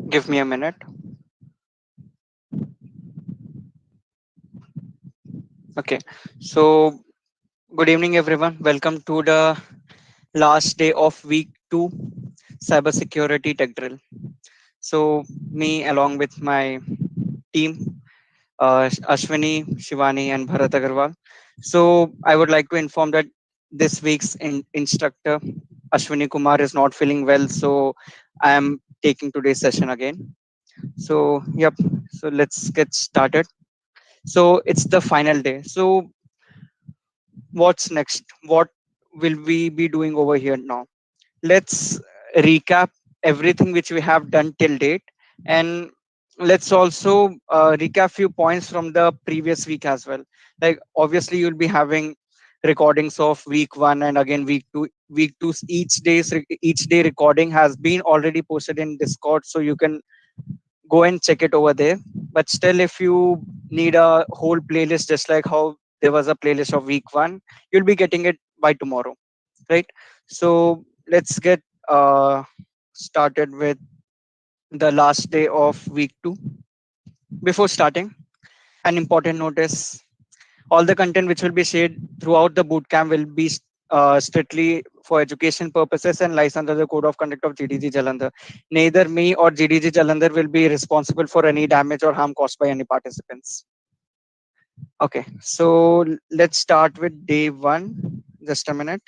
Give me a minute. Okay. So, good evening, everyone. Welcome to the last day of week two, cybersecurity tech drill. So, me along with my team, Ashwini, Shivani, and Bharat Agarwal. So, I would like to inform that this week's instructor, Ashwini Kumar, is not feeling well. So, I am taking today's session again. So, yep. So, let's get started. So, it's the final day. So, what's next? What will we be doing over here now? Let's recap everything which we have done till date, and let's also recap few points from the previous week as well. Like obviously you'll be having recordings of week one and again week two. Week two each day recording has been already posted in Discord, so you can go and check it over there. But still, if you need a whole playlist, just like how there was a playlist of week one, you'll be getting it by tomorrow, right? So let's get started with the last day of week two. Before starting, an important notice: all the content which will be shared throughout the bootcamp will be strictly for education purposes and licensed under the code of conduct of Gdg Jalandhar. Neither me or Gdg Jalandhar will be responsible for any damage or harm caused by any participants. Okay, so let's start with day one. Just a minute.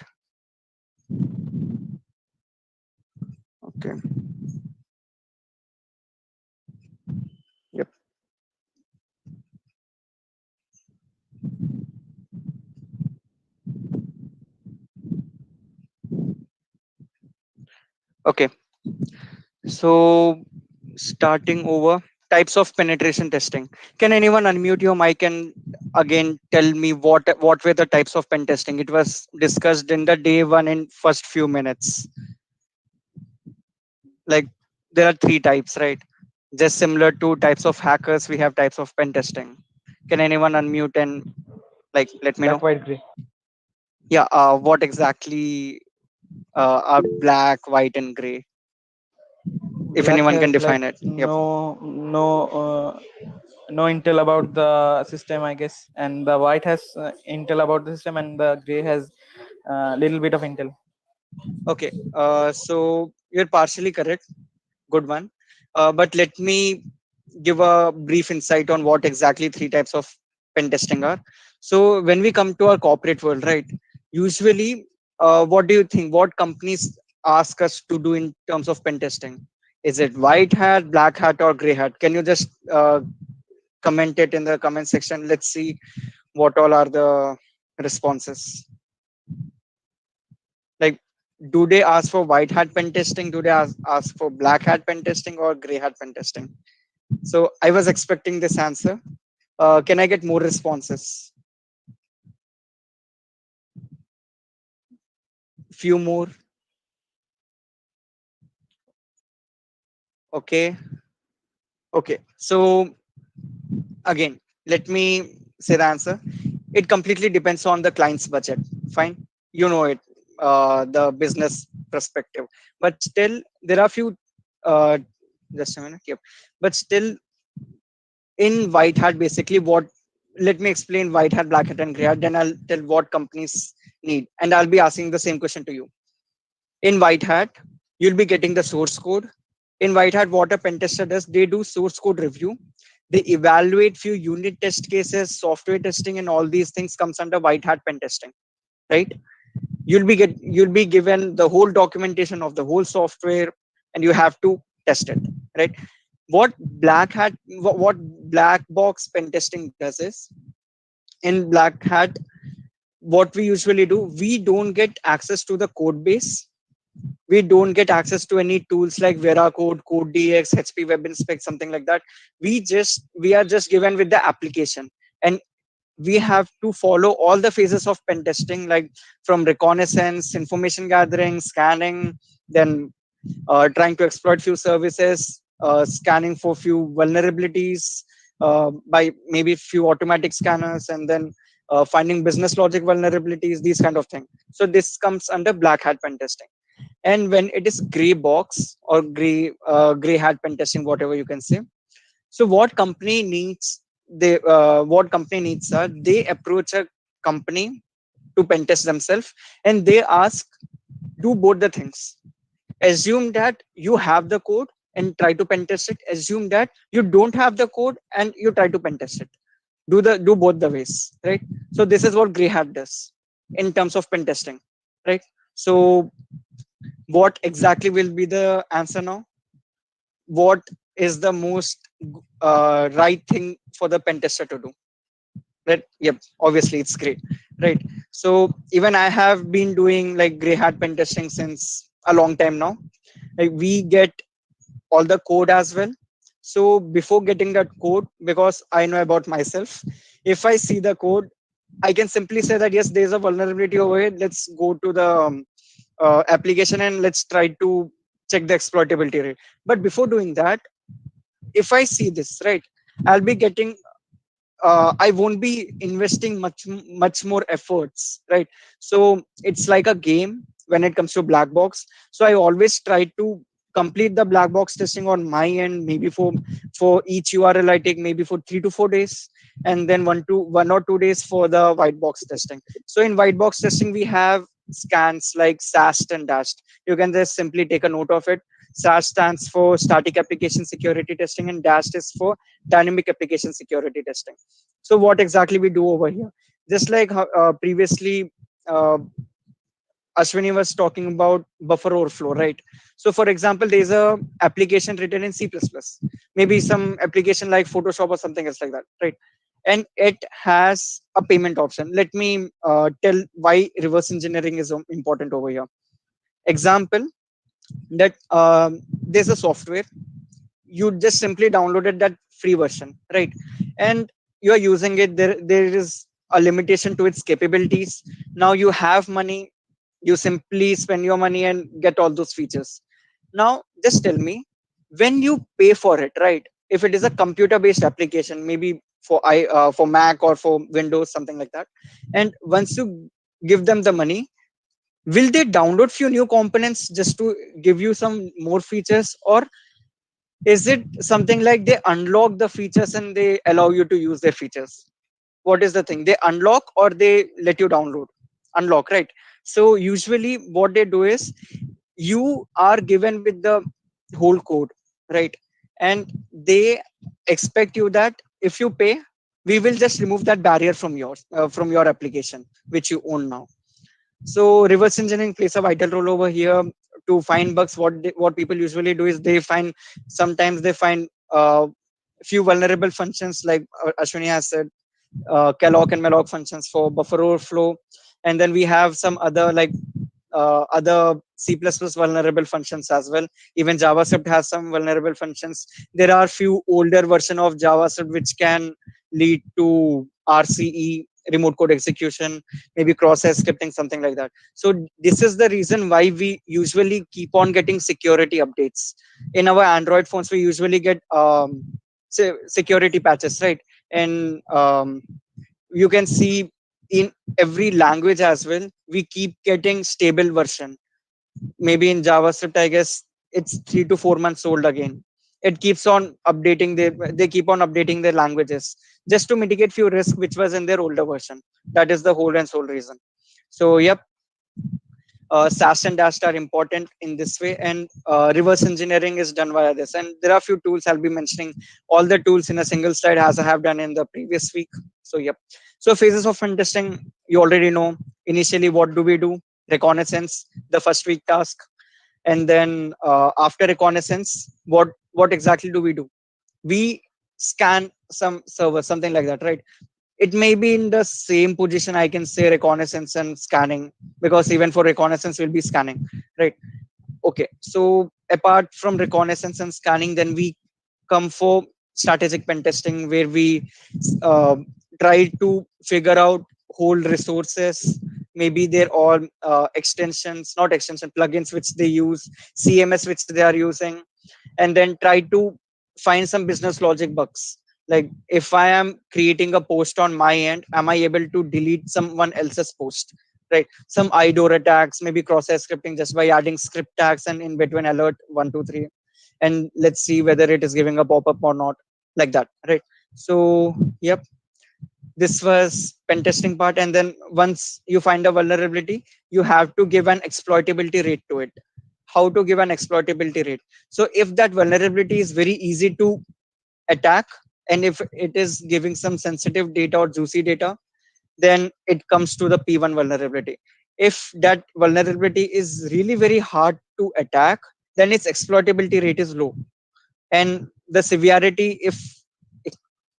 Okay. Yep. Okay. So starting over, types of penetration testing. Can anyone unmute your mic and again tell me what were the types of pen testing? It was discussed in the day one in first few minutes. Like there are three types, right? Just similar to types of hackers, we have types of pen testing. Can anyone unmute and like let me know? Black, white, gray. Yeah, what exactly are black, white, and gray? If Black anyone can has like define it. Yep. no intel about the system, I guess, and the white has intel about the system, and the gray has little bit of intel. Okay. So you're partially correct. Good one. But let me give a brief insight on what exactly three types of pen testing are. So when we come to our corporate world, right? Usually, what do you think? What companies ask us to do in terms of pen testing? Is it white hat, black hat, or gray hat? Can you just comment it in the comment section? Let's see what all are the responses. Like, do they ask for white hat pen testing? Do they ask for black hat pen testing or gray hat pen testing? So I was expecting this answer. Can I get more responses? Few more. Okay. Okay. So again, let me say the answer. It completely depends on the client's budget. Fine. You know it, the business perspective. But still, there are few, uh, just a minute. Yep. But still, in white hat, basically, let me explain white hat, black hat, and gray hat. Then I'll tell what companies need. And I'll be asking the same question to you. In white hat, you'll be getting the source code. In white hat, what a pen tester does, they do source code review. They evaluate few unit test cases, software testing, and all these things comes under white hat pen testing, right? You'll be given the whole documentation of the whole software, and you have to test it, right? What black box pen testing does is, in black hat, what we usually do, we don't get access to the code base. We don't get access to any tools like Veracode, CodeDX, HP Web Inspect, something like that. We are just given with the application, and we have to follow all the phases of pen testing, like from reconnaissance, information gathering, scanning, then trying to exploit few services, scanning for few vulnerabilities by maybe few automatic scanners, and then finding business logic vulnerabilities, these kind of things. So this comes under black hat pen testing. And when it is gray box or gray hat pen testing, whatever you can say. So what company needs are, they approach a company to pen test themselves, and they ask, do both the things. Assume that you have the code and try to pen test it. Assume that you don't have the code and you try to pen test it. Do both the ways, right? So this is what gray hat does in terms of pen testing, right? So what exactly will be the answer now? What is the most right thing for the pen tester to do? Right? Yep. Obviously, it's great, right? So even I have been doing like gray hat pen testing since a long time now. Like we get all the code as well. So before getting that code, because I know about myself, if I see the code, I can simply say that yes, there's a vulnerability over here. Let's go to the application and let's try to check the exploitability rate. But before doing that, if I see this, right, I'll be getting I won't be investing much more efforts, right? So it's like a game when it comes to black box. So I always try to complete the black box testing on my end, maybe for each URL I take maybe for 3 to 4 days, and then 1 or 2 days for the white box testing. So in white box testing we have scans like SAST and DAST. You can just simply take a note of it. SAST stands for static application security testing, and DAST is for dynamic application security testing. So what exactly we do over here? Just like previously uh, Ashwini was talking about buffer overflow, right? So for example, there's a application written in C++, maybe some application like Photoshop or something else like that, right? And it has a payment option. Let me tell why reverse engineering is important over here. Example, that there's a software, you just simply downloaded that free version, right? And you are using it. There is a limitation to its capabilities. Now you have money, you simply spend your money and get all those features. Now just tell me, when you pay for it, right? If it is a computer based application, maybe for Mac or for Windows, something like that, and once you give them the money, will they download few new components just to give you some more features, or is it something like they unlock the features and they allow you to use their features? What is the thing, they unlock or they let you download? Unlock, right? So usually what they do is, you are given with the whole code, right? And they expect you that if you pay, we will just remove that barrier from your application which you own now. So reverse engineering plays a vital role over here to find bugs. What people usually do is they find, sometimes they find few vulnerable functions like Ashwini has said, calloc and malloc functions for buffer overflow, and then we have some other like other C++ vulnerable functions as well. Even JavaScript has some vulnerable functions. There are few older version of JavaScript which can lead to RCE, remote code execution, maybe cross-site scripting, something like that. So this is the reason why we usually keep on getting security updates. In our Android phones, we usually get security patches, right? And you can see in every language as well, we keep getting stable version. Maybe in JavaScript, I guess it's 3 to 4 months old again. It keeps on updating they keep on updating their languages just to mitigate few risks which was in their older version. That is the whole and sole reason. So yep, SAS and DAST are important in this way, and reverse engineering is done via this. And there are few tools I'll be mentioning all the tools in a single slide as I have done in the previous week. So yep. So phases of pen testing, you already know. Initially, what do we do? Reconnaissance, the first week task, and then after reconnaissance, what exactly do we do? We scan some server, something like that, right? It may be in the same position, I can say, reconnaissance and scanning, because even for reconnaissance we'll be scanning, right? Okay, so apart from reconnaissance and scanning, then we come for strategic pen testing, where we uh, try to figure out whole resources, maybe they're all extensions, not extension, plugins which they use, CMS which they are using, and then try to find some business logic bugs. Like if I am creating a post on my end, am I able to delete someone else's post? right? Some IDOR attacks, maybe cross-site scripting just by adding script tags and in between alert 123, and let's see whether it is giving a pop-up or not, like that, right? So yep, this was pen testing part. And then once you find a vulnerability, you have to give an exploitability rate to it. How to give an exploitability rate? So if that vulnerability is very easy to attack, and if it is giving some sensitive data or juicy data, then it comes to the P1 vulnerability. If that vulnerability is really very hard to attack, then its exploitability rate is low. And the severity, if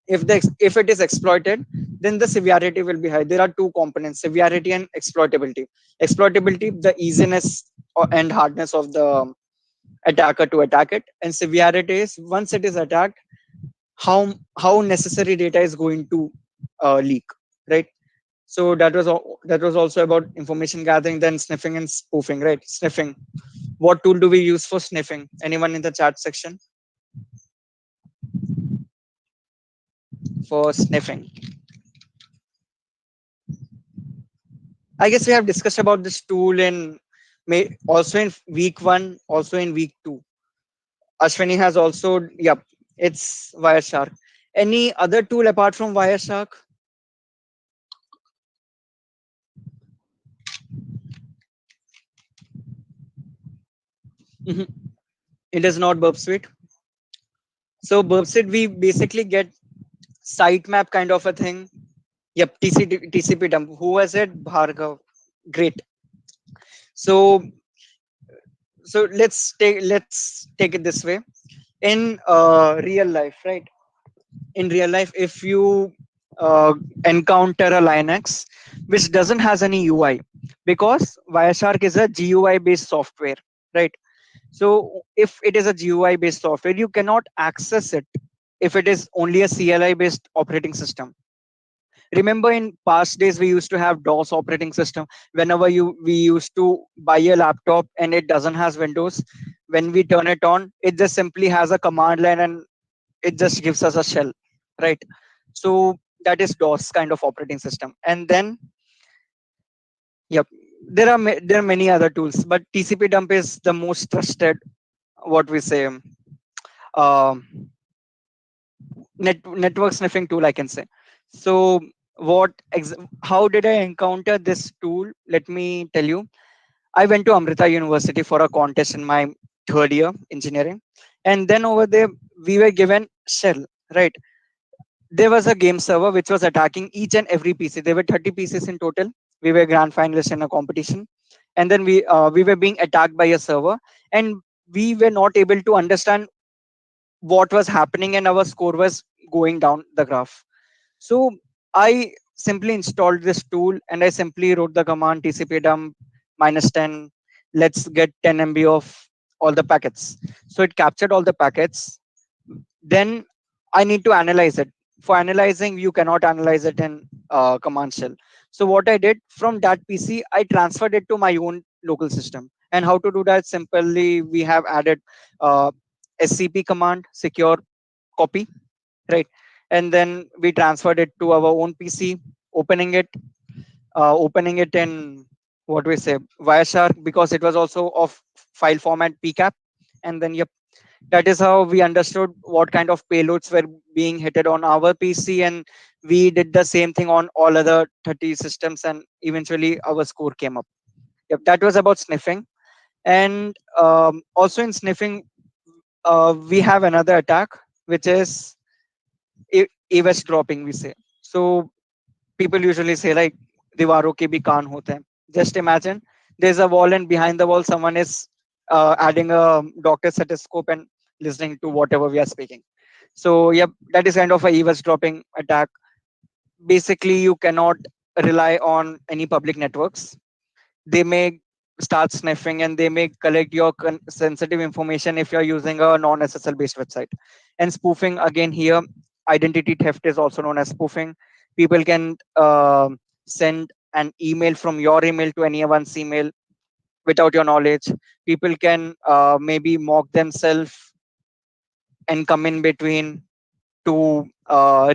it is exploited, then the severity will be high. There are two components: severity and exploitability. Exploitability, the easiness and hardness of the attacker to attack it, and severity is once it is attacked, how necessary data is going to leak, right? So that was also about information gathering. Then sniffing and spoofing, right? Sniffing, what tool do we use for sniffing? Anyone in the chat section for sniffing? I guess we have discussed about this tool in also in week 1, also in week 2. Ashwini has also, yep, it's Wireshark. Any other tool apart from Wireshark? Mhm. It is not Burp Suite. So Burp Suite, we basically get sitemap kind of a thing. Yep, TCP dump. Who was it? Bhargav. Great. So let's take it this way. In real life, right? In real life, if you encounter a Linux which doesn't has any UI, because Wireshark is a GUI based software, right? So if it is a GUI based software, you cannot access it if it is only a CLI based operating system. Remember, in past days we used to have DOS operating system. Whenever we used to buy a laptop and it doesn't has Windows, when we turn it on, it just simply has a command line and it just gives us a shell, right? So that is DOS kind of operating system. And then yep, there are many other tools, but TCP dump is the most trusted, what we say, um, network sniffing tool, I can say. So how did I encounter this tool? Let me tell you. I went to Amrita University for a contest in my third year engineering, and then over there we were given shell, right? There was a game server which was attacking each and every PC. There were 30 PCs in total. We were grand finalists in a competition, and then we were being attacked by a server, and we were not able to understand what was happening, and our score was going down the graph. So I simply installed this tool and I simply wrote the command TCP dump -10. Let's get 10 MB of all the packets. So it captured all the packets. Then I need to analyze it. For analyzing, you cannot analyze it in command shell. So what I did, from that PC, I transferred it to my own local system. And how to do that? Simply, we have added SCP command, secure copy, right? And then we transferred it to our own PC, opening it, opening it in, what we say, Wireshark, because it was also of file format PCAP. And then yep, that is how we understood what kind of payloads were being hitted on our PC, and we did the same thing on all other 30 systems, and eventually our score came up. Yep, that was about sniffing. And also in sniffing, we have another attack, which is eavesdropping, we say. So people usually say like दीवारों के भी कान होते हैं. Just imagine there's a wall, and behind the wall someone is adding a doctor stethoscope and listening to whatever we are speaking. So yep, that is kind of a eavesdropping attack. Basically, you cannot rely on any public networks. They may start sniffing and they may collect your sensitive information if you're using a non-SSL based website. And spoofing, again, here, identity theft is also known as spoofing. People can send an email from your email to anyone's email without your knowledge. People can maybe mock themselves and come in between to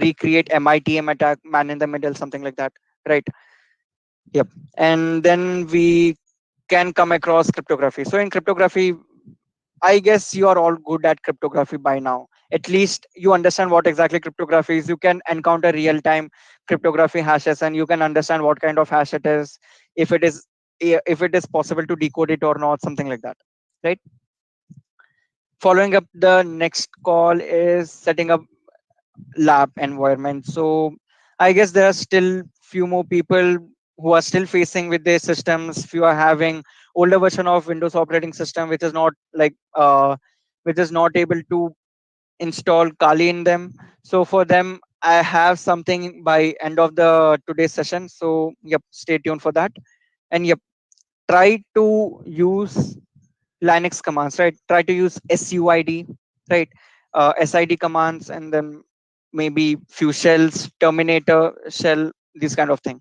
recreate MITM attack, man in the middle, something like that, right? Yep. And then we can come across cryptography. So in cryptography, I guess you are all good at cryptography by now. At least you understand what exactly cryptography is. You can encounter real time cryptography hashes and you can understand what kind of hash it is, if it is if it is possible to decode it or not, something like that. Right? Following up, the next call is setting up lab environment. So I guess there are still few more people who are still facing with their systems. Few are having older version of Windows operating system, which is not which is not able to install Kali in them. So for them, I have something by end of the today's session. So yep, stay tuned for that. And yep, try to use Linux commands, right? Try to use SUID, right? SID commands, and then maybe few shells, Terminator shell, these kind of thing.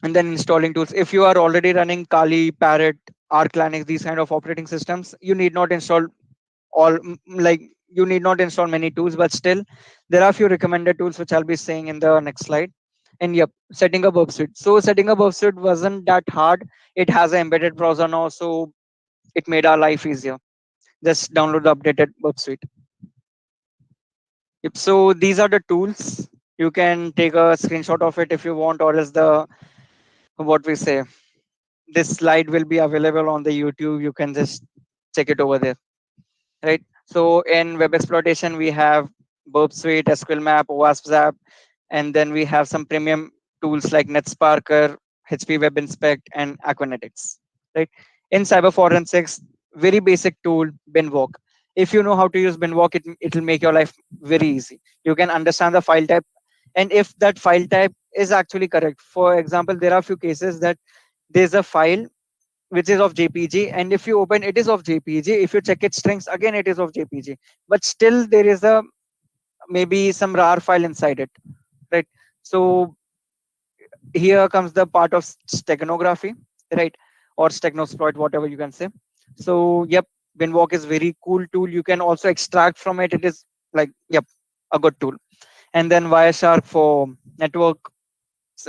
And then installing tools. If you are already running Kali, Parrot, Arc Linux, these kind of operating systems, you need not install like you need not install many tools, but still there are few recommended tools which I'll be saying in the next slide. And yep, setting up Suite. So setting up Suite wasn't that hard. It has an embedded browser now, so it made our life easier. Just download the updated Burp Suite. Yep. So these are the tools. You can take a screenshot of it if you want, or else the what we say. This slide will be available on the YouTube. You can just check it over there, right? So in web exploitation, we have Burp Suite, SQL Map, OWASP Zap, and then we have some premium tools like NetSparker, HP Web Inspect, and Aquanetics. Right? In cyber forensics, very basic tool, Binwalk. If you know how to use Binwalk, it will make your life very easy. You can understand the file type, and if that file type is actually correct. For example, there are few cases that there's a file which is of JPG, and if you open it is of JPG. If you check its strings, again it is of JPG, but still there is a maybe some RAR file inside it, right? So here comes the part of steganography, right? Or stegnosploit, whatever you can say. So yep, Binwalk is very cool tool. You can also extract from it. It is like yep, a good tool. And then Wireshark for network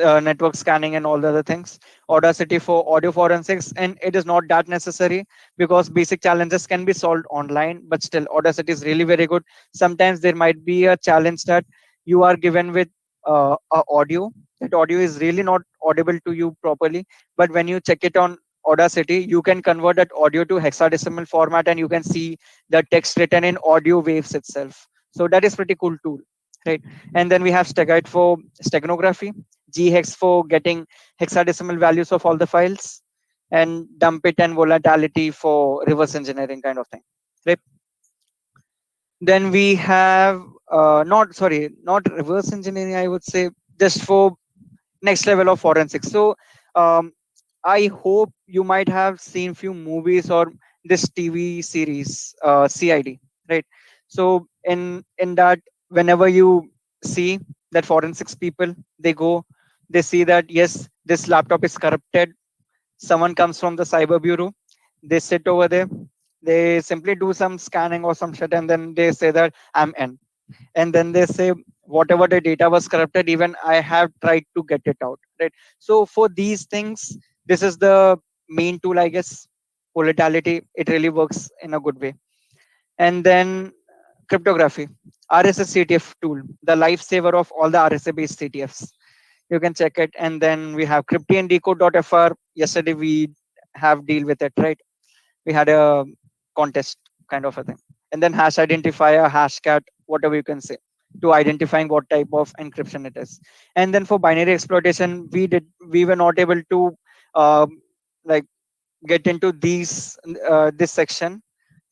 network scanning and all the other things. Audacity for audio forensics, and it is not that necessary because basic challenges can be solved online, but still Audacity is really very good. Sometimes there might be a challenge that you are given with a audio, that audio is really not audible to you properly, but when you check it on Audacity, you can convert that audio to hexadecimal format and you can see the text written in audio waves itself. So that is pretty cool tool, right? And then we have Stegite for steganography, ghex for getting hexadecimal values of all the files, and dump it and volatility for reverse engineering kind of thing, right? Then we have not sorry, not reverse engineering, I would say, just for next level of forensics. So um, I hope you might have seen few movies or this TV series, CID, right? So in that, whenever you see that forensics people, they go, they see that yes, this laptop is corrupted. Someone comes from the cyber bureau. They sit over there. They simply do some scanning or some shit, and then they say that I'm in, and then they say whatever the data was corrupted, even I have tried to get it out, right? So for these things, this is the main tool, I guess. Volatility, it really works in a good way. And then cryptography, RSA CTF tool, the lifesaver of all the RSA based CTFs. You can check it. And then we have cryptian decode.fr. Yesterday we have deal with it, right? We had a contest kind of a thing. And then hash identifier, hashcat, whatever you can say, to identifying what type of encryption it is. And then for binary exploitation, we were not able to like get into these this section.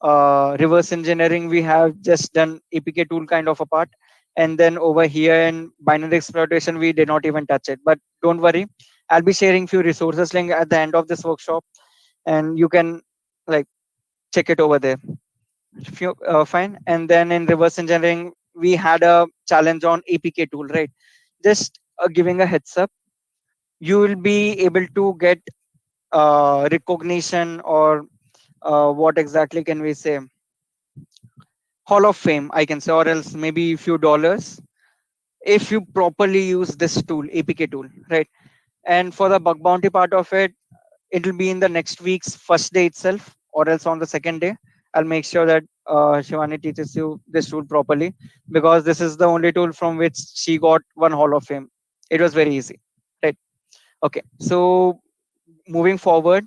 Reverse engineering, we have just done APK tool kind of a part. And then over here in binary exploitation, we did not even touch it. But don't worry, I'll be sharing few resources link at the end of this workshop, and you can like check it over there. Few, fine. And then in reverse engineering, we had a challenge on APK tool, right? Just giving a heads up, you will be able to get recognition, or what exactly can we say, Hall of Fame, I can say, or else maybe a few dollars if you properly use this tool, APK tool, right? And for the bug bounty part of it, it'll be in the next week's first day itself, or else on the second day. I'll make sure that Shivani teaches you this tool properly, because this is the only tool from which she got one Hall of Fame. It was very easy, right? Okay, so moving forward,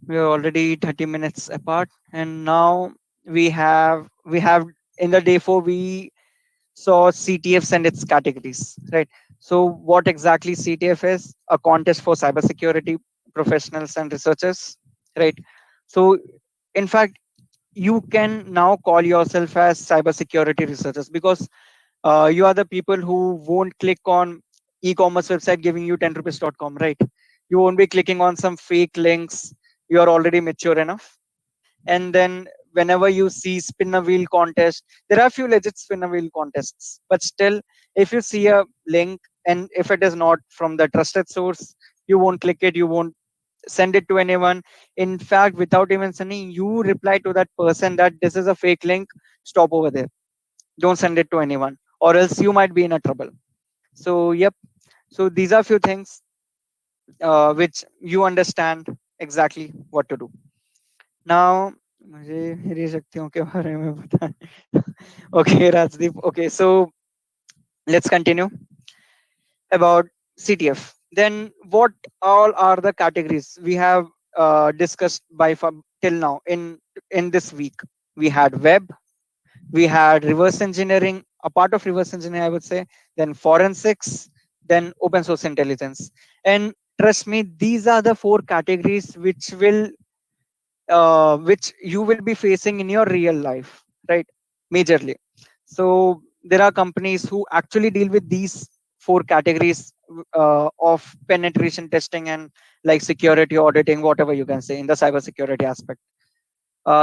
we are already 30 minutes apart, and now we have in the day 4 we saw CTFs and its categories, right? So, what exactly CTF is? A contest for cybersecurity professionals and researchers, right? So, in fact, you can now call yourself as cybersecurity researchers, because you are the people who won't click on e-commerce website giving you 10 rupees.com, right? You won't be clicking on some fake links. You are already mature enough. And then whenever you see spin a wheel contest, there are few legit spin a wheel contests, but still, if you see a link and if it is not from the trusted source, you won't click it, you won't send it to anyone. In fact, without even sending, you reply to that person that this is a fake link, stop over there, don't send it to anyone, or else you might be in a trouble. So yep, so these are few things which you understand exactly what to do. Now, मुझे मेरी शक्तियों के बारे में पता है. Okay, Rajdeep. Okay, so let's continue about CTF. Then, what all are the categories we have discussed till now in this week? We had web, we had reverse engineering, a part of reverse engineering, I would say, then forensics, then open source intelligence. And trust me, these are the four categories which you will be facing in your real life, right? Majorly. So there are companies who actually deal with these four categories of penetration testing and like security auditing, whatever you can say in the cybersecurity aspect.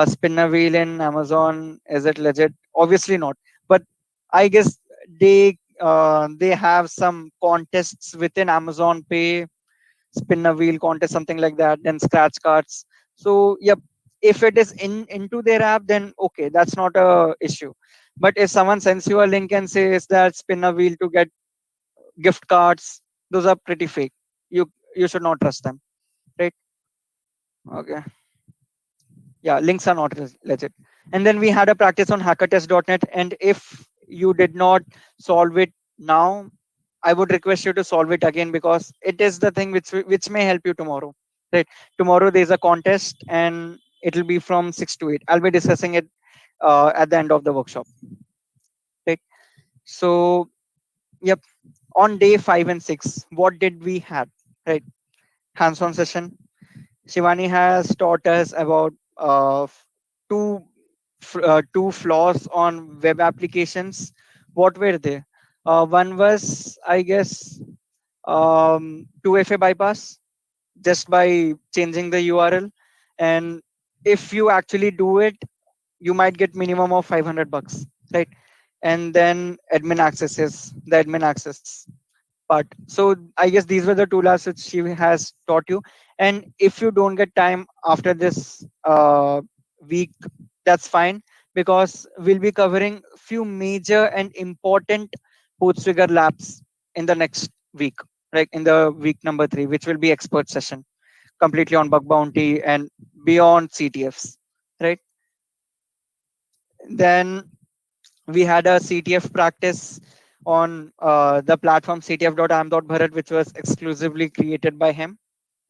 Spin a wheel in Amazon, is it legit? Obviously not. But I guess they have some contests within Amazon Pay, spin a wheel contest, something like that, then scratch cards. So yep, if it is into their app, then okay, that's not a issue. But if someone sends you a link and says that spin a wheel to get gift cards, those are pretty fake. You should not trust them, right? Okay, yeah, links are not legit. And then we had a practice on hackertest.net, and if you did not solve it now, I would request you to solve it again, because it is the thing which may help you tomorrow. Right. Tomorrow there's a contest and it'll be from 6 to 8. I'll be discussing it at the end of the workshop. Right. So yep. On day 5 and 6, what did we have? Right. Hands-on session. Shivani has taught us about two two flaws on web applications. What were they? One was, I guess, 2FA bypass, just by changing the URL. And if you actually do it, you might get minimum of 500 bucks, right? And then admin access part. So I guess these were the two labs which she has taught you. And if you don't get time after this week, that's fine, because we'll be covering few major and important post trigger labs in the next week, right? In the week number 3, which will be expert session completely on bug bounty and beyond CTFs, right? Then we had a CTF practice on the platform ctf.am.bharat, which was exclusively created by him,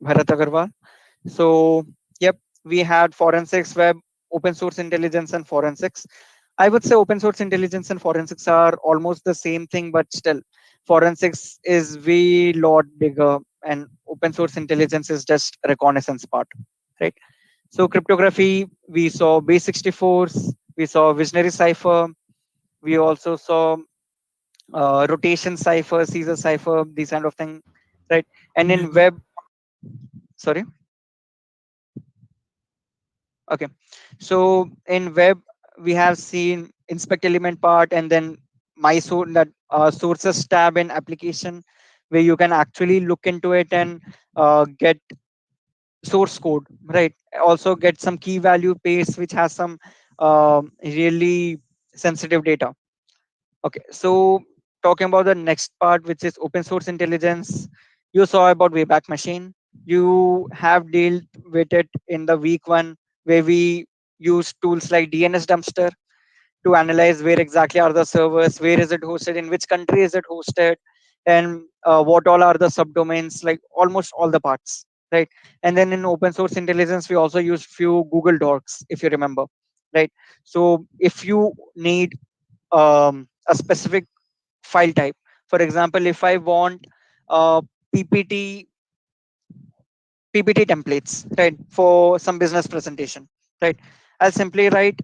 Bharat Agarwal. So, yep, we had forensics, web, open source intelligence, and forensics. I would say open source intelligence and forensics are almost the same thing, but still, forensics is way lot bigger, and open source intelligence is just reconnaissance part, right? So, cryptography, we saw base 64s, we saw visionary cipher, we also saw rotation cipher, Caesar cipher, these kind of thing, right? And in web, sorry, okay. So in web, we have seen inspect element part, and then my that sources tab in application, where you can actually look into it and get source code, right? Also get some key value paste, which has some really sensitive data. Okay, so talking about the next part, which is open source intelligence. You saw about Wayback Machine. You have dealt with it in the week one, where we use tools like DNS Dumpster to analyze where exactly are the servers, where is it hosted, in which country is it hosted, and what all are the subdomains, like almost all the parts, right? And then in open source intelligence, we also use few Google Docs, if you remember, right? So if you need a specific file type, for example, if I want uh, PPT PPT templates, right, for some business presentation, right? I'll simply write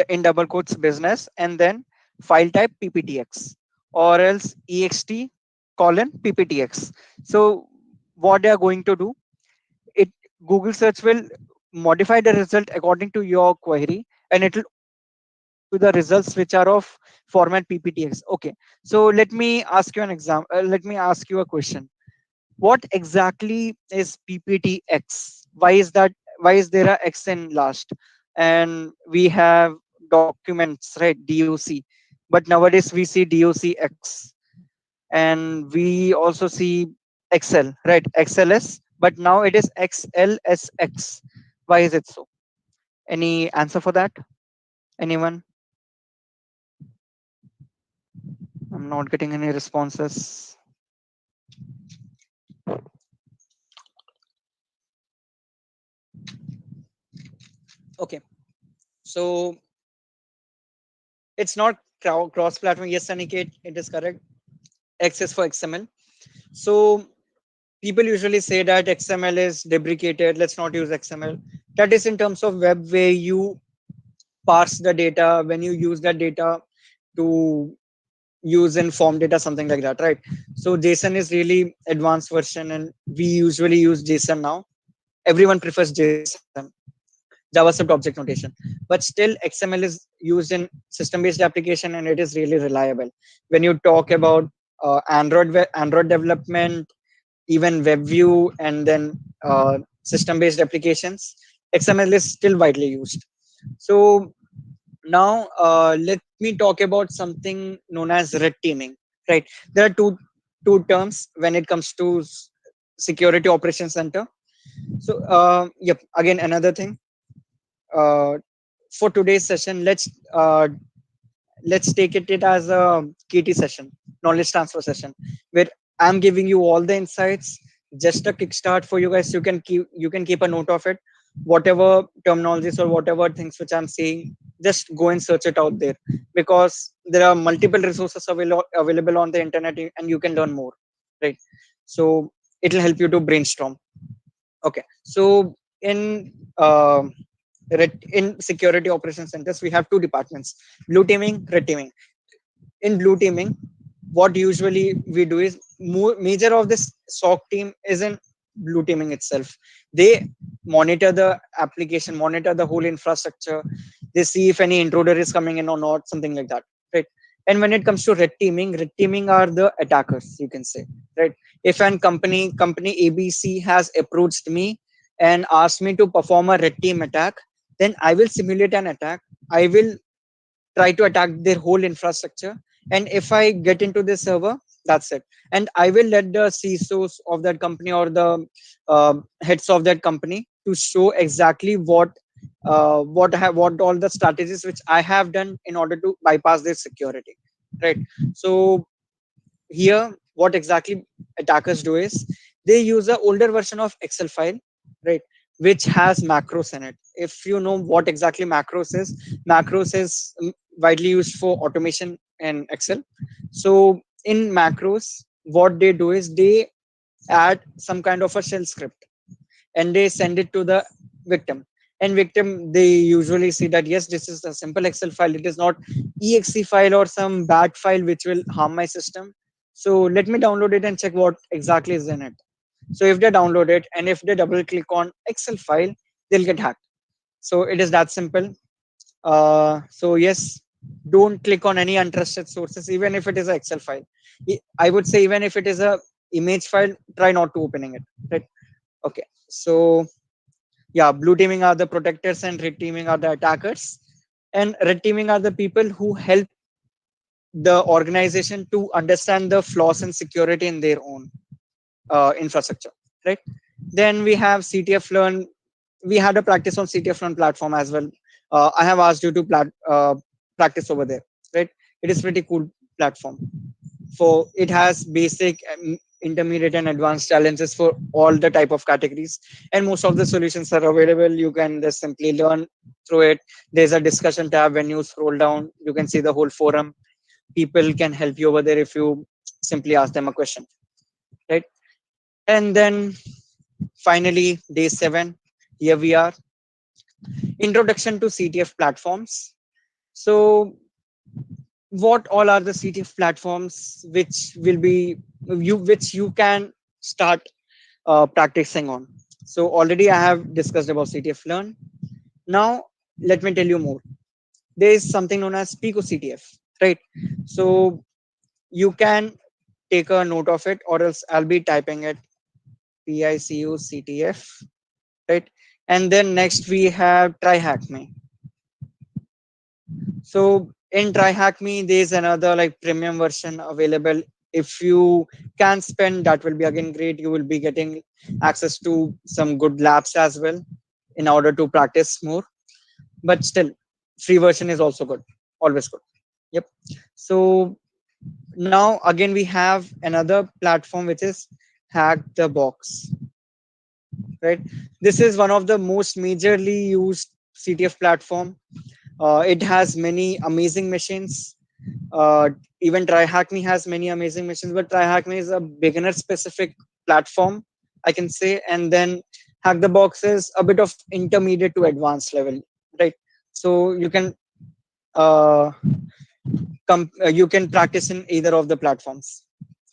in double quotes business and then file type PPTX or else ext colon PPTX. So what they are going to do, it Google search will modify the result according to your query, and it will to the results which are of format PPTX. Okay, so let me ask you an exam. Let me ask you a question. What exactly is PPTX? Why is that? Why is there a X in last? And we have documents, right? DOC, but nowadays we see DOCX, and we also see Excel, right? XLS, but now it is XLSX. Why is it so? Any answer for that? Anyone? I'm not getting any responses. Okay, so it's not cross platform. Yes, Aniket, it is correct. X is for XML. So people usually say that XML is deprecated. Let's not use XML. That is in terms of web, where you parse the data when you use that data to use in form data, something like that, right? So JSON is really advanced version, and we usually use JSON now. Everyone prefers JSON, JavaScript object notation, but still XML is used in system-based application, and it is really reliable. When you talk about Android development, even web view, and then system-based applications, XML is still widely used. So now let me talk about something known as red teaming, right? There are two terms when it comes to security operations center. So yep, again another thing, uh, for today's session, let's take it as a KT session, knowledge transfer session, where I'm giving you all the insights, just a kickstart for you guys. You can keep a note of it. Whatever terminologies or whatever things which I'm saying, just go and search it out there, because there are multiple resources available on the internet, and you can learn more, right? So it'll help you to brainstorm. Okay, so in security operations centers, we have two departments: blue teaming, red teaming. In blue teaming, what usually we do is, major of this SOC team isn't blue teaming itself. They monitor the application, monitor the whole infrastructure. They see if any intruder is coming in or not, something like that, right? And when it comes to red teaming are the attackers, you can say, right? If an company ABC has approached me and asked me to perform a red team attack, then I will simulate an attack. I will try to attack their whole infrastructure, and if I get into this server, that's it. And I will let the CISOs of that company, or the heads of that company, to show exactly what all the strategies which I have done in order to bypass their security, right? So here, what exactly attackers do is, they use a older version of Excel file, right, which has macros in it. If you know what exactly macros is widely used for automation in Excel. So in macros, what they do is, they add some kind of a shell script, and they send it to the victim. And victim, they usually see that, yes, this is a simple Excel file, it is not exe file or some bad file which will harm my system. So let me download it and check what exactly is in it. So if they download it, and if they double click on Excel file, they'll get hacked. So it is that simple. So yes, don't click on any untrusted sources, even if it is an Excel file. I would say, even if it is a image file, try not to opening it, right? Okay, so yeah, blue teaming are the protectors, and red teaming are the attackers. And red teaming are the people who help the organization to understand the flaws and security in their own infrastructure, right? Then we have CTF Learn. We had a practice on CTF Learn platform as well. I have asked you to practice over there, right? It is pretty cool platform. For it has basic, intermediate, and advanced challenges for all the type of categories, and most of the solutions are available. You can just simply learn through it. There's a discussion tab. When you scroll down, you can see the whole forum. People can help you over there if you simply ask them a question, right? And then finally, day 7, here we are. Introduction to CTF platforms. So what all are the CTF platforms which will be which you can start practicing on? So already I have discussed about CTF Learn. Now let me tell you more. There is something known as Picoctf, right? So you can take a note of it, or else I'll be typing it, Picoctf, right? And then next we have TryHackMe. So in TryHackMe, there's another like premium version available. If you can spend, that will be again great. You will be getting access to some good labs as well in order to practice more. But still, free version is also good, always good. Yep. So now again we have another platform which is Hack the Box, right? This is one of the most majorly used CTF platform. It has many amazing machines. Even TryHackMe has many amazing machines, but TryHackMe is a beginner specific platform, I can say. And then Hack the Box is a bit of intermediate to advanced level, right? So uh, you can practice in either of the platforms.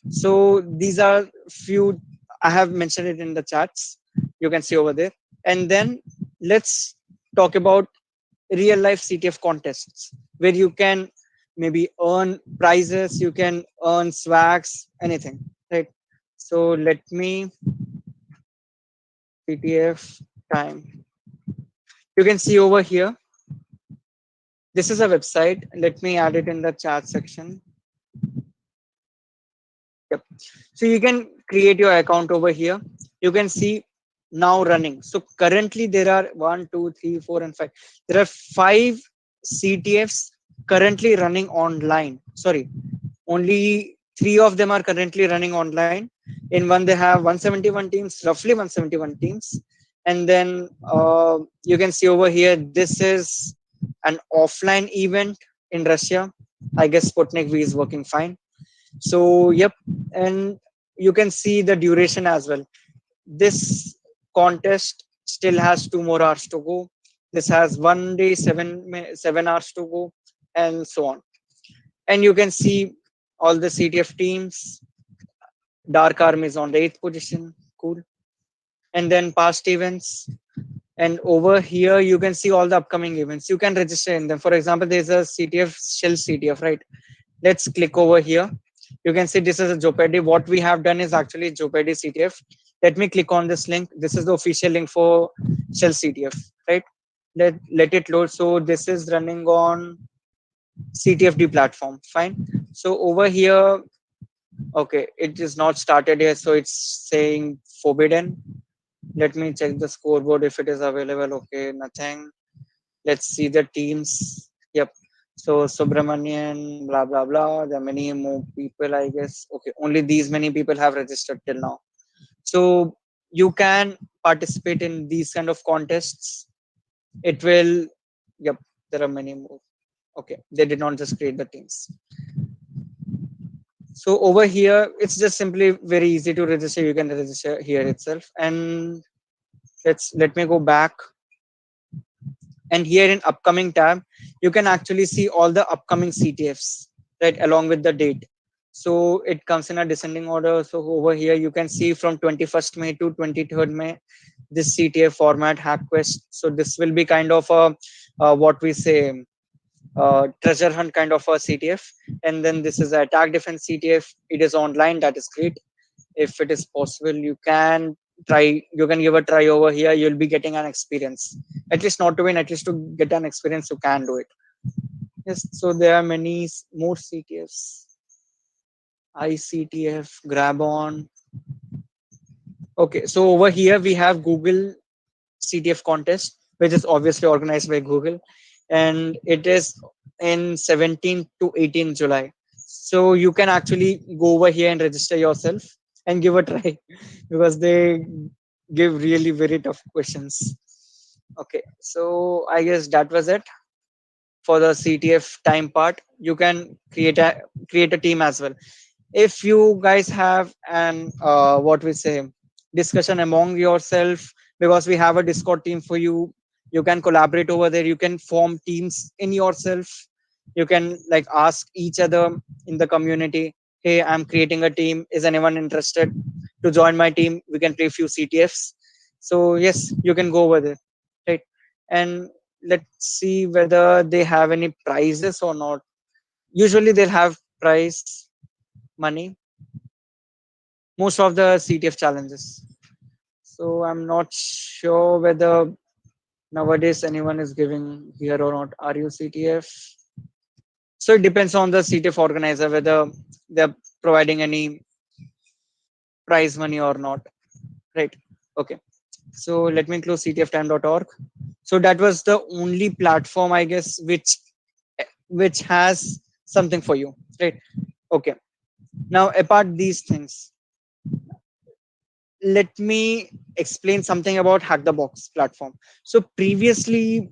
So these are few, I have mentioned it in the chats. You can see over there. And then let's talk about real life CTF contests where you can maybe earn prizes, you can earn swags, anything, right? So let me CTF time. You can see over here. This is a website. Let me add it in the chat section. Yep. So you can create your account over here. You can see now running. So currently there are 1, 2, 3, 4, and 5. There are 5 CTFs currently running online. Sorry, only 3 of them are currently running online. In one they have 171 teams, roughly 171 teams. And then you can see over here, this is an offline event in Russia. I guess Sputnik V is working fine. So yep, and you can see the duration as well. This contest still has 2 more hours to go. This has 1 day, 7 hours to go, and so on. And you can see all the CTF teams. Dark Arm is on the 8th position. Cool. And then past events. And over here, you can see all the upcoming events. You can register in them. For example, there's a CTF, Shell CTF, right? Let's click over here. You can see this is a Jeopardy. What we have done is actually Jeopardy CTF. Let me click on this link. This is the official link for Shell CTF, right? Let it load. So this is running on CTFD platform. Fine. So over here, okay, it is not started yet. So it's saying forbidden. Let me check the scoreboard if it is available. Okay, nothing. Let's see the teams. Yep. So Subramanian, blah blah blah. There are many more people, I guess. Okay, only these many people have registered till now. So you can participate in these kind of contests. It will. Yep. There are many more. Okay, they did not just create the teams. So over here, it's just simply very easy to register. You can register here itself. And let me go back. And here in upcoming tab, you can actually see all the upcoming CTFs, right, along with the date. So it comes in a descending order. So over here, you can see from 21st May to 23rd May, this CTF format hack quest. So this will be kind of a what we say treasure hunt kind of a CTF. And then this is a attack defense CTF. It is online. That is great. If it is possible, you can try. You can give a try over here. You'll be getting an experience. At least not to win, at least to get an experience. You can do it. Yes, so there are many more CTFs. ICTF, Grab on. Okay, so over here we have Google Cdf Contest, which is obviously organized by Google, and it is in 17th to 18th July. So you can actually go over here and register yourself and give a try because they give really very tough questions. Okay, so I guess that was it for the CTF time part. You can create a team as well. If you guys have an what we say discussion among yourself, because we have a Discord team for you, you can collaborate over there. You can form teams in yourself. You can like ask each other in the community, hey, I'm creating a team, is anyone interested to join my team? We can play few CTFs. So yes, you can go over there, right? And let's see whether they have any prizes or not. Usually they'll have prize money, most of the CTF challenges. So I'm not sure whether nowadays anyone is giving here or not. Are you CTF? So it depends on the CTF organizer whether they're providing any prize money or not. Right. Okay. So let me close ctftime.org. So that was the only platform, I guess, which has something for you. Right. Okay. Now apart these things, let me explain something about Hack the Box platform. So previously,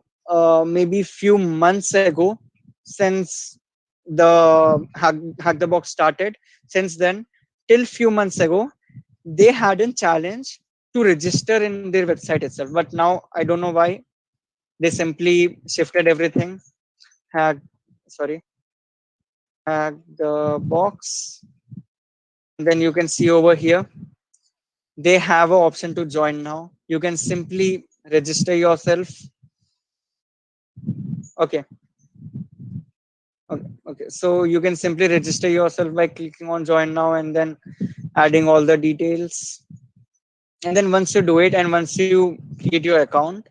maybe few months ago, since the Hack the Box started, since then till few months ago, they hadn't challenge to register in their website itself. But now I don't know why they simply shifted everything. Hack, sorry, Hack the Box, and then you can see over here they have an option to join now. You can simply register yourself. Okay. Okay. So you can simply register yourself by clicking on join now and then adding all the details. And then once you do it and once you create your account,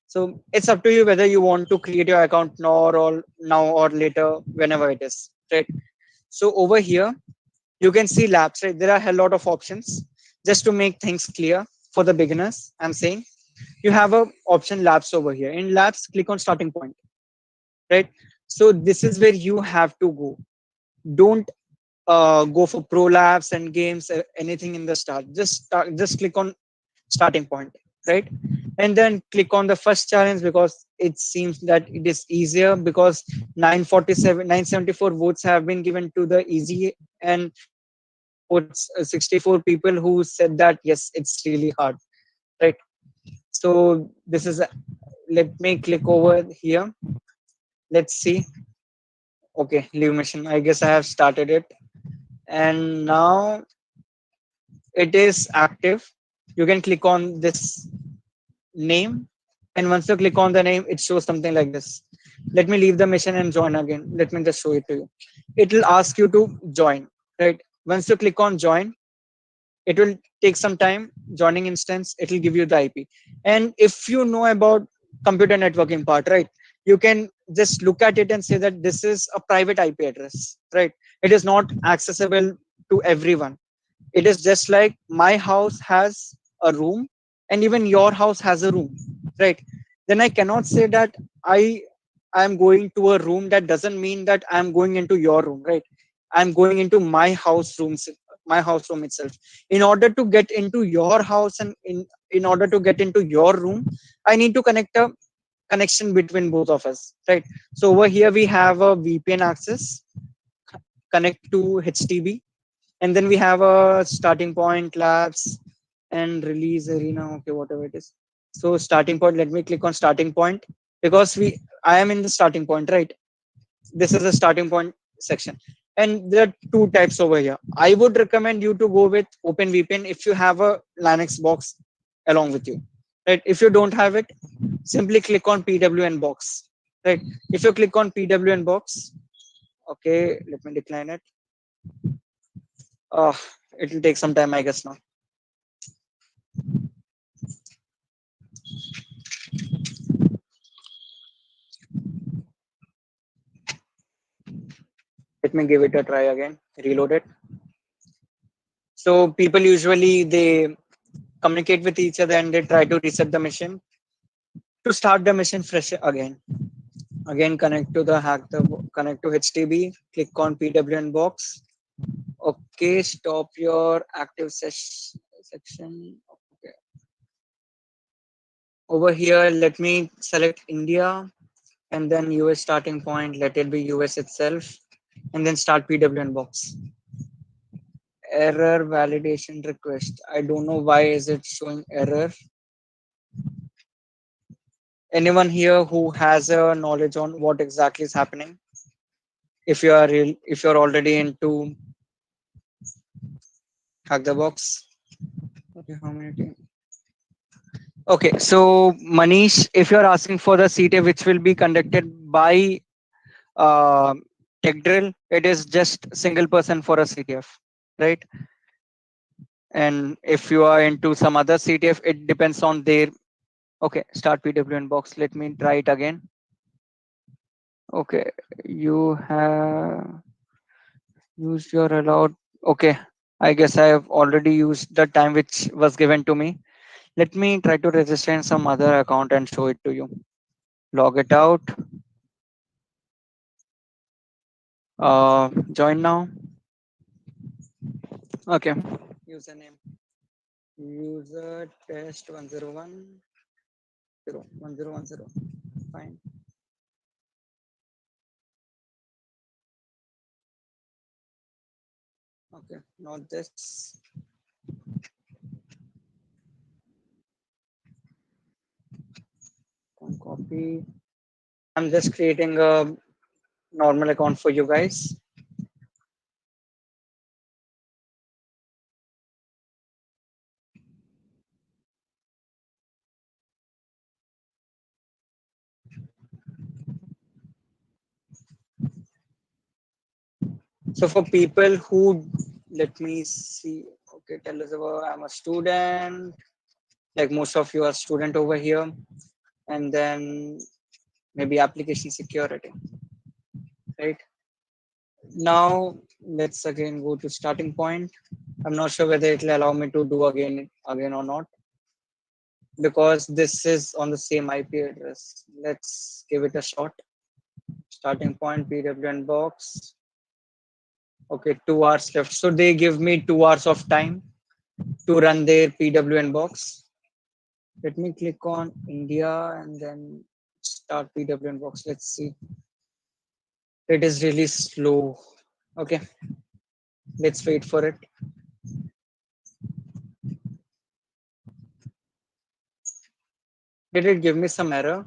so it's up to you whether you want to create your account now or later, whenever it is. Right. So over here, you can see labs, right? There are a lot of options. Just to make things clear for the beginners, I'm saying you have a option labs over here. In labs, click on starting point, right? So this is where you have to go. Don't go for pro labs and games, anything in the start. Just click on starting point, right? And then click on the first challenge because it seems that it is easier, because 974 votes have been given to the easy, and 64 people who said that yes, it's really hard, right? So this is let me click over here. Let's see. Okay, leave mission. I guess I have started it, and now it is active. You can click on this name, and once you click on the name, it shows something like this. Let me leave the mission and join again. Let me just show it to you. It will ask you to join, right? Once you click on join, it will take some time joining instance. It will give you the IP. And if you know about computer networking part, right, you can just look at it and say that this is a private IP address, right? It is not accessible to everyone. It is just like my house has a room and even your house has a room, right? Then I cannot say that I am going to a room. That doesn't mean that I'm going into your room, right? I'm going into my house room itself. In order to get into your house and in order to get into your room, I need to connect a connection between both of us, right? So over here we have a VPN access, connect to HTTP, and then we have a starting point, labs, and release arena. Okay, whatever it is. So starting point, let me click on starting point, because I am in the starting point, right? This is the starting point section, and there are two types over here. I would recommend you to go with OpenVPN if you have a Linux box along with you, right? If you don't have it, simply click on PWN box, right? If you click on PWN box, okay, let me decline it. uh it will take some time, I guess. Now Let me give it a try again. Reload it. So people usually they communicate with each other and they try to reset the machine to start the machine fresh again. Again, connect to HTTP. Click on PWN box. Okay, stop your active section. Okay. Over here, let me select India and then US starting point. Let it be US itself, and then start PWN box. Error validation request. I don't know why is it showing error. Anyone here who has a knowledge on what exactly is happening? If you're already into hack the box. Okay, how many teams? Okay, so Manish, if you're asking for the CTA which will be conducted by uh, TechDrill, it is just single person for a CTF, right? And if you are into some other CTF, it depends on their. Okay, start PWN box. Let me try it again. Okay, you have used your allowed. Okay, I guess I have already used the time which was given to me. Let me try to register in some other account and show it to you. Log it out. Join now. Okay. Username. User test 1010. Fine. Okay. Not this. Copy. I'm just creating a normal account for you guys. So for people who, let me see. Okay, tell us about. I'm a student. Like most of you are student over here, and then maybe application security, right? Now let's again go to starting point. I'm not sure whether it will allow me to do again or not because this is on the same IP address. Let's give it a shot. Starting point PWN box. Okay, 2 hours left. So they give me 2 hours of time to run their PWN box. Let me click on India and then start PWN box. Let's see. It is really slow. Okay, let's wait for it. Did it give me some error?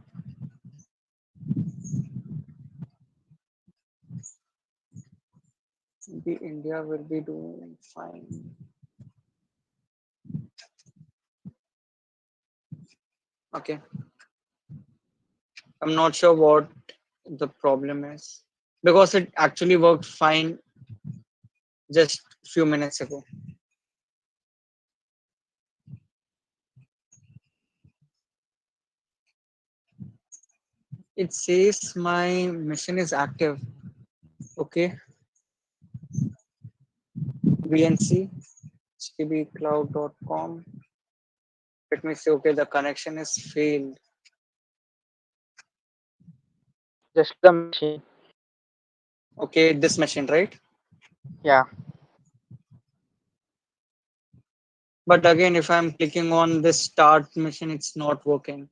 Maybe India will be doing fine. Okay, I'm not sure what the problem is because it actually worked fine just few minutes ago. It says my mission is active. Okay, VNC htbcloud.com. Let me see. Okay, the connection is failed. Just the machine. Okay, this machine, right? Yeah. But again, if I'm clicking on this start machine, it's not working.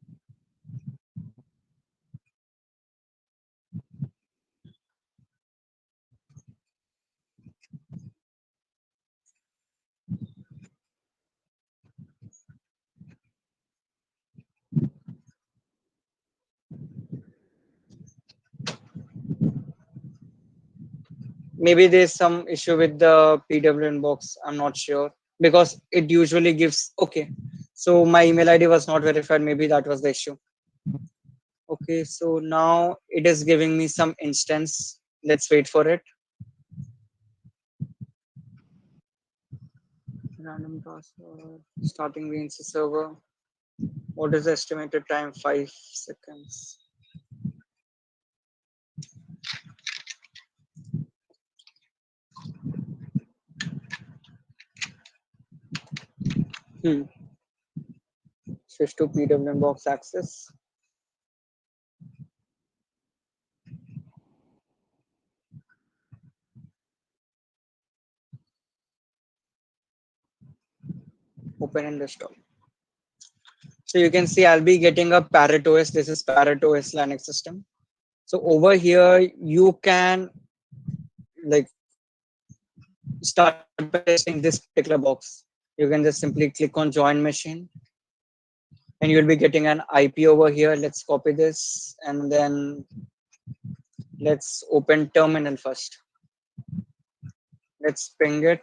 Maybe there's some issue with the PWN box. I'm not sure because it usually gives. Okay, so my email ID was not verified. Maybe that was the issue. Okay, so now it is giving me some instance. Let's wait for it. Random password. Starting VNC server. What is the estimated time? 5 seconds. Hmm. Switch to PWM box access. Open and install. So you can see I'll be getting a Parrot OS. This is Parrot OS Linux system. So over here you can like start by testing this particular box. You can just simply click on join machine and you'll be getting an IP over here. Let's copy this and then let's open terminal first. Let's ping it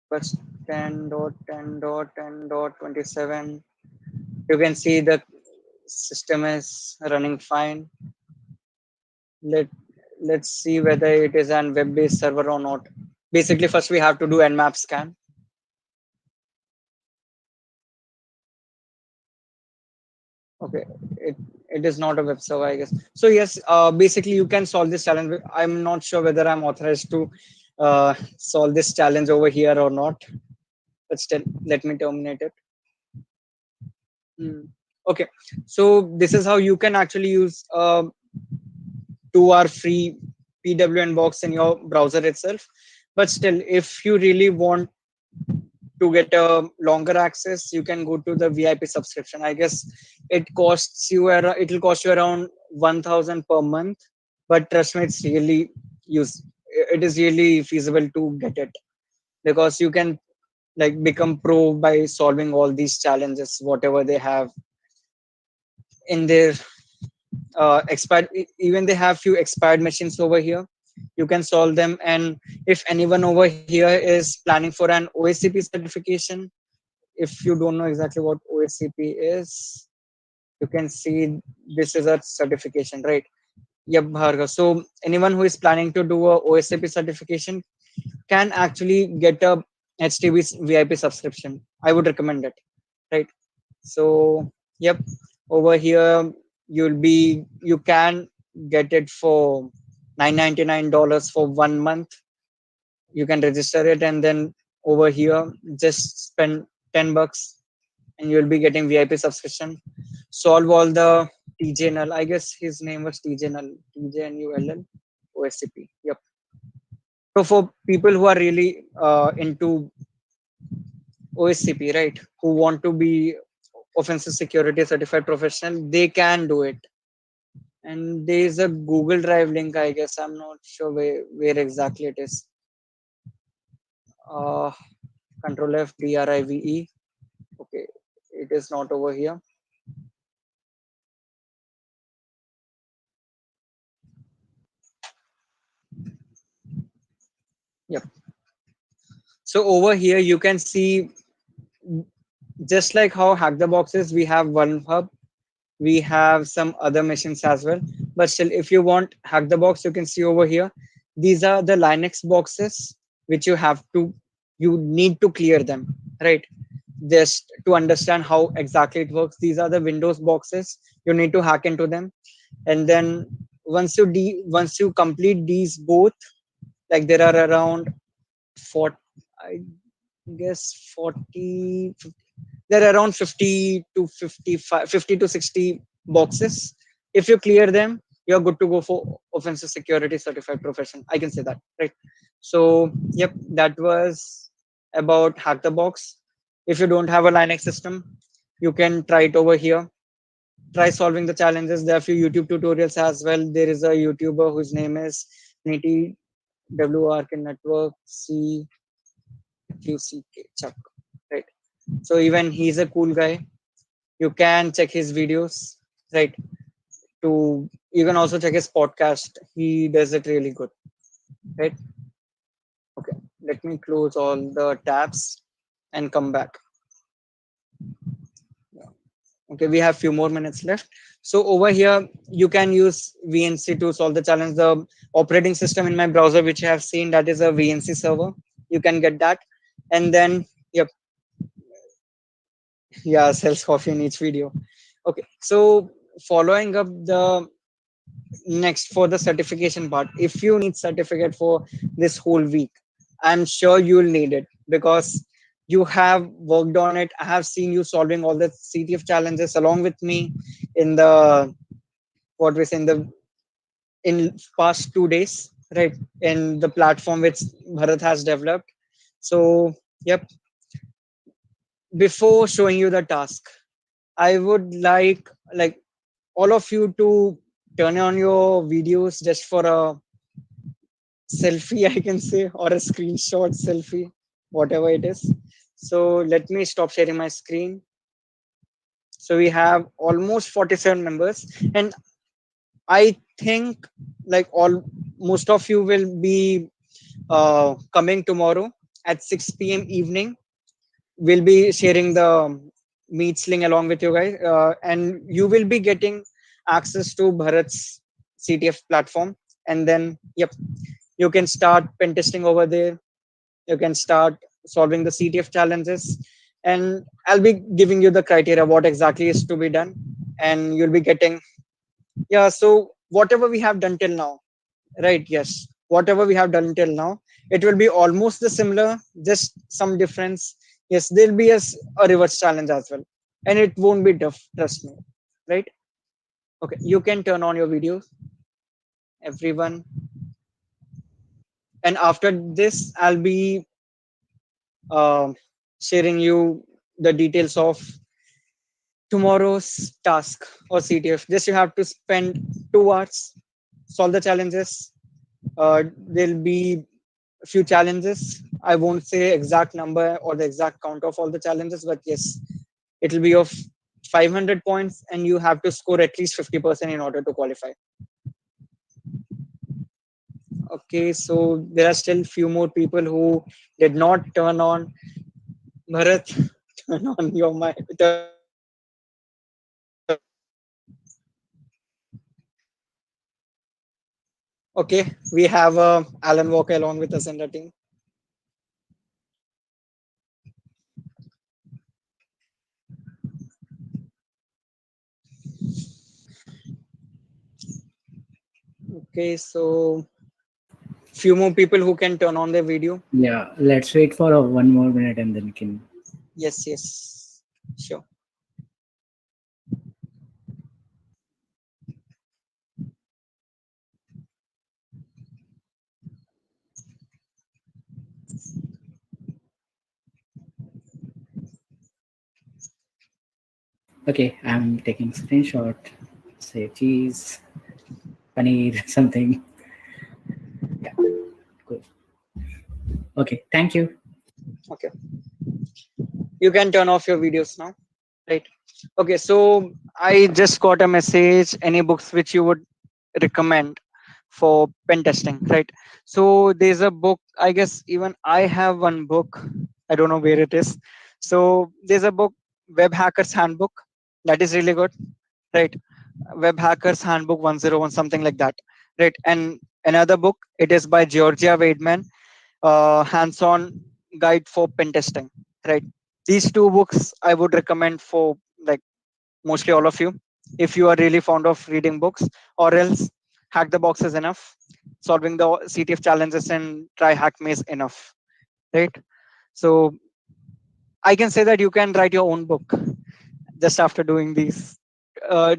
first 10.10.10.27. You can see the system is running fine. Let let's see whether it is an web-based server or not. Basically, first we have to do nmap scan. Okay, it it is not a web server, I guess. So yes, basically you can solve this challenge. I'm not sure whether I'm authorized to solve this challenge over here or not, but still, let me terminate it. Hmm. Okay, so this is how you can actually use 2 hour free PWN box in your browser itself. But still, if you really want to get a longer access, you can go to the VIP subscription. I guess it will cost you around 1,000 per month. But trust me, it is really feasible to get it because you can like become pro by solving all these challenges, whatever they have in their expired. Even they have few expired machines over here. You can solve them, and if anyone over here is planning for an OSCP certification, if you don't know exactly what OSCP is, you can see this is a certification, right? Yep, Bhargav. So anyone who is planning to do a OSCP certification can actually get a HTB VIP subscription. I would recommend it, right? So yep, over here you can get it for $999 for 1 month. You can register it and then over here just spend $10 and you'll be getting VIP subscription. Solve all the TJNL. I guess his name was TJNL, TJNULL, OSCP. Yep. So for people who are really into OSCP, right, who want to be offensive security certified professional, they can do it. And there is a Google Drive link, I guess. I'm not sure where exactly it is. Uh, Control F DRIVE. Okay, it is not over here. Yep. So over here you can see just like how Hack the Box is, we have one hub, we have some other machines as well. But still, if you want Hack the Box, you can see over here. These are the Linux boxes which you need to clear them, right? Just to understand how exactly it works. These are the Windows boxes. You need to hack into them, and then once you complete these both, like there are around 40, I guess 40, 50, there are around 50 to 55, 50 to 60 boxes. If you clear them, you're good to go for offensive security certified profession. I can say that, right? So yep, that was about Hack the Box. If you don't have a Linux system, you can try it over here. Try solving the challenges. There are a few YouTube tutorials as well. There is a YouTuber whose name is Nitty WRK Network CQCK Chuck, right? So even he's a cool guy. You can check his videos, right? To You can also check his podcast. He does it really good, right? Okay, let me close all the tabs and come back. Okay, we have few more minutes left. So over here you can use VNC to solve the challenge. The operating system in my browser which I have seen, that is a VNC server. You can get that. And then yep, yeah, sells coffee in each video. Okay, so following up the next for the certification part, if you need certificate for this whole week, I'm sure you'll need it because You have worked on it. I have seen you solving all the CTF challenges along with me in the what we say in past 2 days, right? In the platform which Bharat has developed. So, yep. Before showing you the task, I would like all of you to turn on your videos just for a selfie, I can say, or a screenshot selfie, whatever it is. So let me stop sharing my screen. So we have almost 47 members, and I think like all most of you will be coming tomorrow at 6 p.m. evening. We'll be sharing the meets link along with you guys, and you will be getting access to Bharat's CTF platform. And then, yep, you can start pen testing over there. You can start solving the CTF challenges, and I'll be giving you the criteria what exactly is to be done, and you'll be getting yeah. So whatever we have done till now, right? Yes, whatever we have done till now, it will be almost the similar, just some difference. Yes, there'll be a reverse challenge as well, and it won't be tough. Trust me, right? Okay, you can turn on your video, everyone, and after this, I'll be uh, sharing you the details of tomorrow's task or CTF. Just you have to spend 2 hours, solve the challenges. There'll be a few challenges. I won't say exact number or the exact count of all the challenges, but yes, it'll be of 500 points, and you have to score at least 50% in order to qualify. Okay, so there are still few more people who did not turn on. Bharat, turn on your mic. Turn on your video. Okay, we have Alan Walker along with us in the team. Okay, so few more people who can turn on their video. Yeah, let's wait for 1 more minute and then we can. Yes, yes, sure. Okay, I'm taking screenshot. Say cheese, paneer, something. Yeah, cool. Okay, thank you. Okay, you can turn off your videos now. Right. Okay, so I just got a message. Any books which you would recommend for pen testing, right? So there's a book. I guess even I have one book. I don't know where it is. So there's a book, Web Hackers Handbook. That is really good, right? Web Hackers Handbook 101, something like that, right? And another book, it is by Georgia Weidman, hands-on guide for pen testing, right? These two books I would recommend for like mostly all of you if you are really fond of reading books, or else Hack the Box is enough. Solving the CTF challenges and try Hack Maze enough, right? So I can say that you can write your own book just after doing these,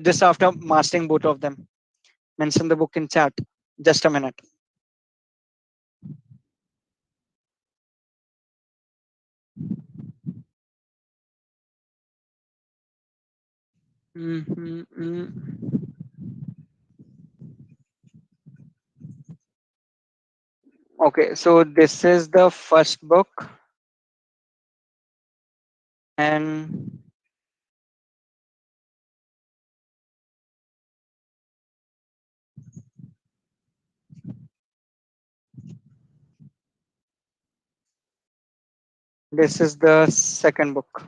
just after mastering both of them. Mention the book in chat. Just a minute. Mhm. Okay, so this is the first book, and this is the second book.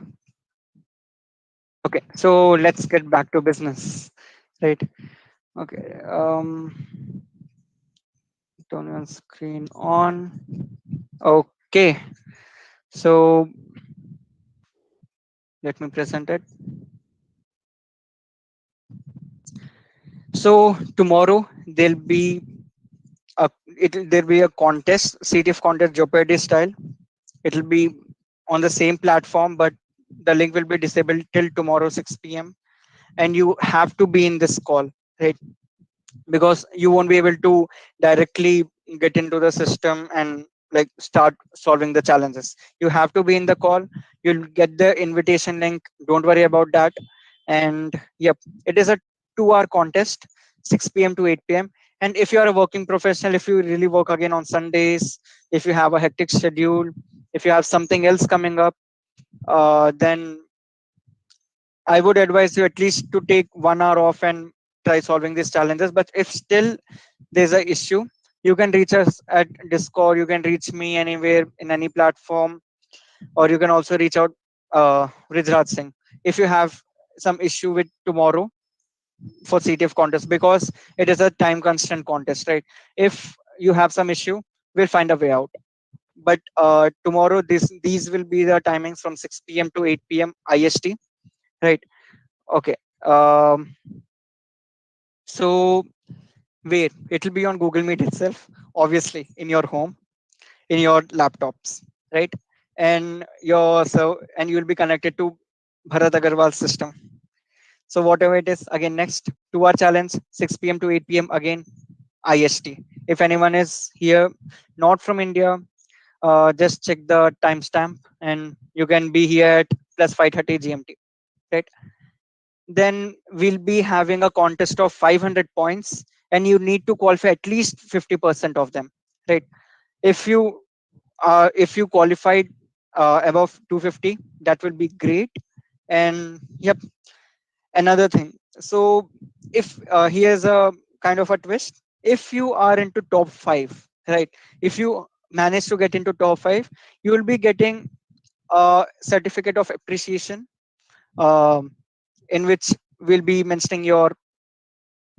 Okay, so let's get back to business, right? Okay, turn your screen on. Okay, so let me present it. So tomorrow there'll be there'll be a contest, CTF contest, Jeopardy style. It'll be on the same platform, but the link will be disabled till tomorrow 6 p.m. and you have to be in this call, right? Because you won't be able to directly get into the system and like start solving the challenges. You have to be in the call. You'll get the invitation link, don't worry about that. And yep, it is a 2 hour contest, 6 p.m. to 8 p.m. And if you are a working professional, if you really work again on Sundays, if you have a hectic schedule, if you have something else coming up, then I would advise you at least to take 1 hour off and try solving these challenges. But if still there's a issue, you can reach us at Discord. You can reach me anywhere in any platform, or you can also reach out Rijraj Singh if you have some issue with tomorrow for CTF contest, because it is a time constant contest, right? If you have some issue, we'll find a way out. But tomorrow, these will be the timings from 6 p.m. to 8 p.m. IST, right? Okay. Um, so where it'll be on Google Meet itself, obviously in your home, in your laptops, right? And and you'll be connected to Bharat Agarwal system. So whatever it is, again next 2 hour challenge, 6 p.m. to 8 p.m. again IST. If anyone is here not from India, just check the timestamp and you can be here at plus 5:30 GMT, right? Then we'll be having a contest of 500 points and you need to qualify at least 50% of them, right? If you qualified above 250, that will be great. And yep, another thing, so if here's a kind of a twist, if you are into top 5, right, if you manage to get into top 5, you will be getting a certificate of appreciation, um, in which we'll be mentioning your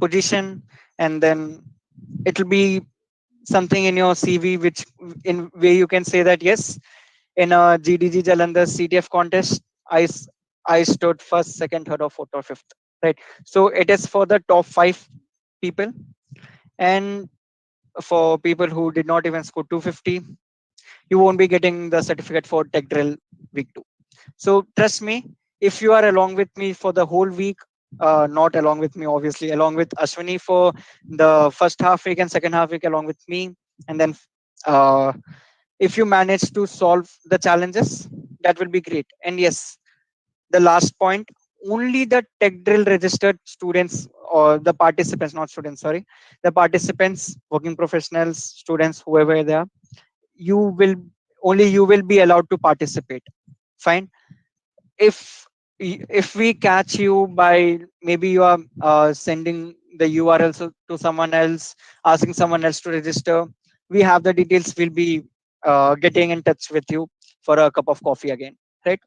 position, and then it'll be something in your CV which in where you can say that yes, in a Gdg Jalandhar CTF contest, I s- I stood first, second, third, or fourth, or fifth, right? So it is for the top 5 people, and for people who did not even score 250, you won't be getting the certificate for TechDrill week 2. So trust me, if you are along with me for the whole week, not along with me, obviously, along with Ashwini for the first half week and second half week, along with me, and then uh, if you manage to solve the challenges, that will be great. And yes, the last point, only the TechDrill registered students or the participants, not students, sorry, the participants, working professionals, students, whoever they are, you will only you will be allowed to participate. Fine. If we catch you by maybe you are sending the URL to someone else, asking someone else to register, we have the details. We'll be getting in touch with you for a cup of coffee again, right?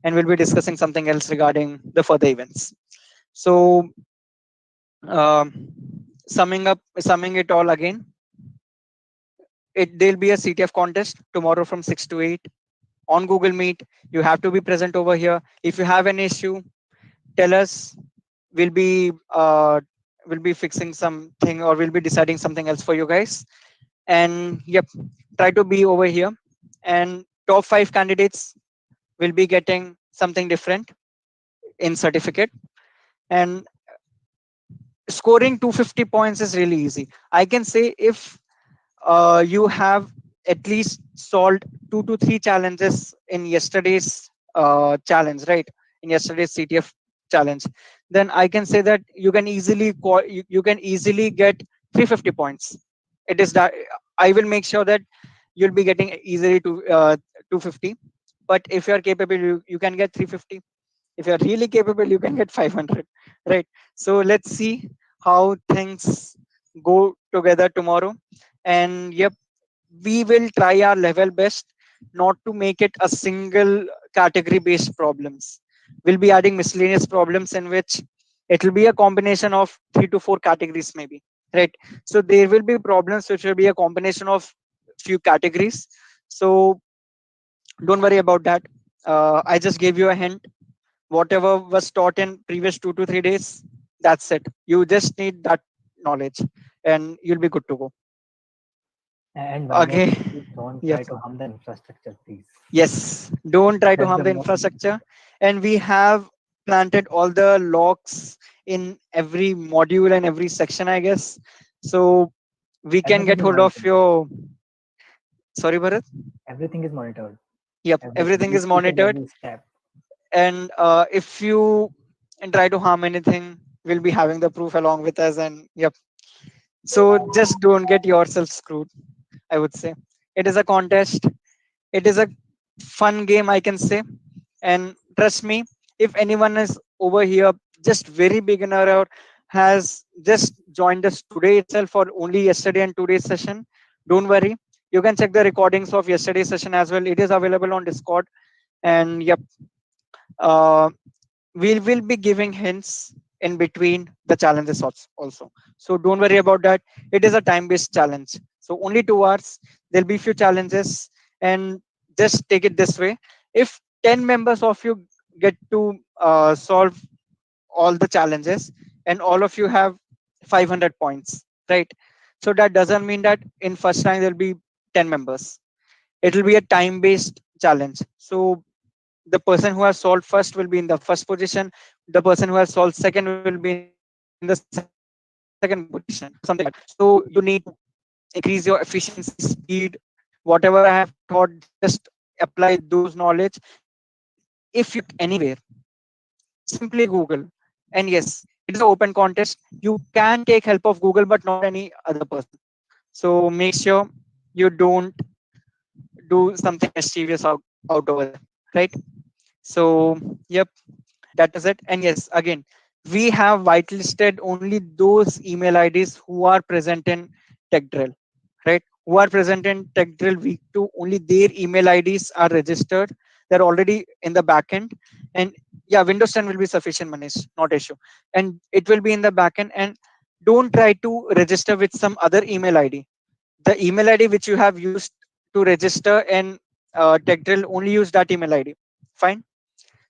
And we'll be discussing something else regarding the further events. So, um, summing it all again, there'll be a CTF contest tomorrow from 6 to 8 on Google Meet. You have to be present over here. If you have an issue, tell us. We'll be fixing something, or we'll be deciding something else for you guys. And yep, try to be over here. And top 5 candidates will be getting something different in certificate. And scoring 250 points is really easy. I can say if you have at least solved 2 to 3 challenges in yesterday's challenge, right? In yesterday's CTF challenge, then I can say that you can you can easily get 350 points. It is that I will make sure that you'll be getting easily to 250. But if you are capable, you can get 350. If you're really capable, you can get 500, right? So let's see how things go together tomorrow. And yep, we will try our level best not to make it a single category based problems. We'll be adding miscellaneous problems in which it will be a combination of 3 to 4 categories maybe, right? So there will be problems which will be a combination of few categories. So don't worry about that. I just gave you a hint. Whatever was taught in previous 2 to 3 days, that's it. You just need that knowledge and you'll be good to go. And one more Okay. thing, please don't Yep. try to harm the infrastructure, please. Yes, don't try to That's harm the the most. infrastructure. And we have planted all the locks in every module and every section, I guess. So we can Everything get is hold of monitored. your. Sorry, Bharat. Everything is monitored. Yep, Everything, everything is each and monitored. every step. And if you try to harm anything, we'll be having the proof along with us. And yep. So just don't get yourself screwed, I would say. It is a contest. It is a fun game, I can say. And trust me, if anyone is over here just very beginner or has just joined us today itself or only yesterday and today's session, don't worry. You can check the recordings of yesterday's session as well. It is available on Discord. And yep, uh, we will be giving hints in between the challenges also. So don't worry about that. It is a time based challenge, so only 2 hours. There'll be few challenges. And just take it this way: if 10 members of you get to solve all the challenges, and all of you have 500 points, right? So that doesn't mean that in first time there'll be 10 members. It will be a time based challenge. So the person who has solved first will be in the first position, the person who has solved second will be in the second position, something like that. So you need to increase your efficiency, speed, whatever I have taught, just apply those knowledge. And if you are stuck anywhere, simply Google. And yes, it is an open contest. You can take help of Google, but not any other person. So make sure you don't do something mischievous out over there, right? So yep, that is it. And yes, again, we have whitelisted only those email IDs who are present in TechDrill, right? Who are present in TechDrill week 2, only their email IDs are registered. They're already in the backend. And yeah, Windows 10 will be sufficient, Manish, not issue. And it will be in the backend. And don't try to register with some other email ID. The email ID which you have used to register in TechDrill, only use that email ID. Fine.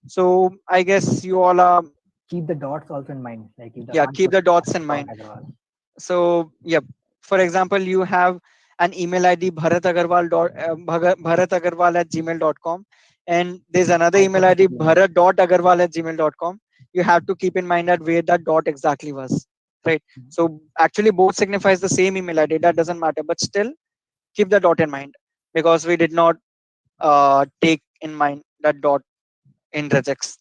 So I guess you all are, Keep the dots also in mind. Like if the yeah, can't keep put the dots in dot mind. Agarwal. So yep, for example, you have an email ID Bharat Agarwal at gmail.com, and there's another email ID Hypothetically, Bharat.agarwal at gmail.com. You have to keep in mind that where that dot exactly was, right? So actually both signifies the same email ID. That doesn't matter, but still keep the dot in mind, because we did not take in mind that dot in regex.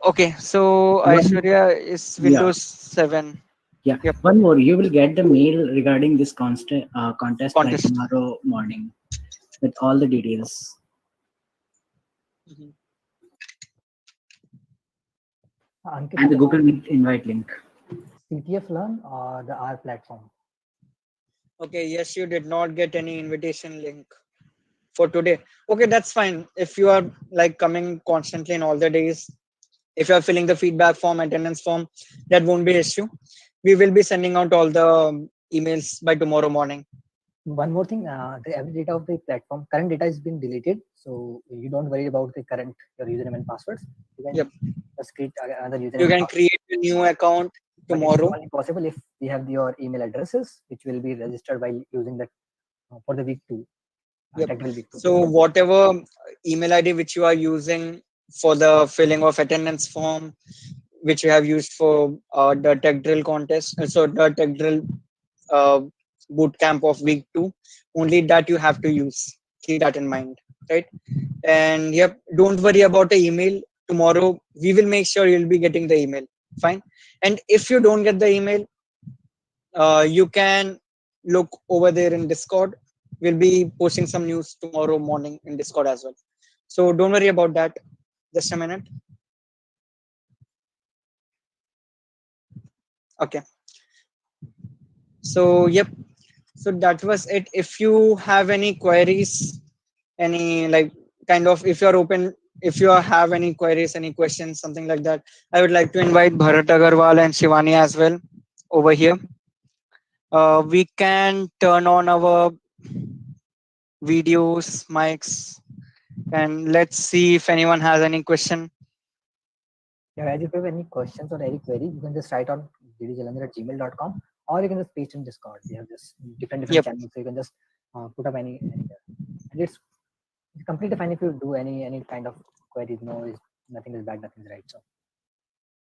Okay, so One, Aishwarya is yeah, Windows 7. yeah. Yep, One more. You will get the mail regarding this contest by contest. tomorrow morning with all the details Mhm. Ankit, and the Google Meet invite link. CTF Learn or the R platform? Okay, yes, you did not get any invitation link for today. Okay, that's fine. If you are like coming constantly in all the days, if you are filling the feedback form, attendance form, that won't be issue. We will be sending out all the emails by tomorrow morning. One more thing, the every data of the platform, current data has been deleted, so you don't worry about the current your username and passwords. You Yep, can just create another you username and can password, create a new account but it's tomorrow. only possible if we have your email addresses, which will be registered by using that for the week two, Yep. technical week two. So whatever email ID which you are using for the filling of attendance form, which you have used for the tech drill contest, so the tech drill uh, boot camp of week 2, only that you have to use. Keep that in mind, right? And yep, don't worry about the email. Tomorrow we will make sure you'll be getting the email. Fine. And if you don't get the email, you can look over there in Discord. We'll be posting some news tomorrow morning in Discord as well. So don't worry about that. Just a minute. Okay. So yep. So that was it. If you have any queries, any like kind of, if you're open, if you have any queries, any questions, something like that, I would like to invite Bharat Agarwal and Shivani as well over here. We can turn on our videos, mics, and let's see if anyone has any question. Yeah, as if you have any questions or any query, you can just write on gdjalandhar@gmail.com, or you can just paste in Discord. We have this different Yep. channels, so you can just put up anywhere. And it's completely fine if you do any kind of queries. No, is nothing is bad, nothing is right. So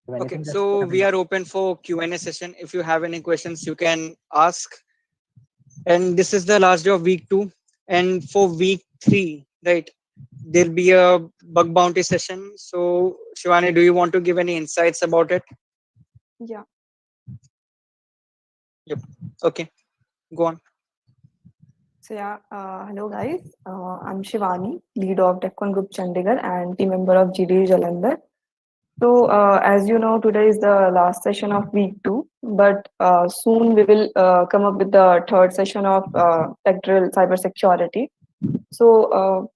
if Okay, anything, just put so up we in. are open for Q&A session. If you have any questions, you can ask. And this is the last day of week 2. And for week 3, right, there'll be a bug bounty session. So, Shivani, do you want to give any insights about it? Yeah. Yep. Okay, go on. So yeah, hello guys. I'm Shivani, lead of TechCon Group Chandigarh and team member of Gdg Jalandhar. So as you know, today is the last session of week 2, but soon we will come up with the third session of TechDrill cybersecurity. So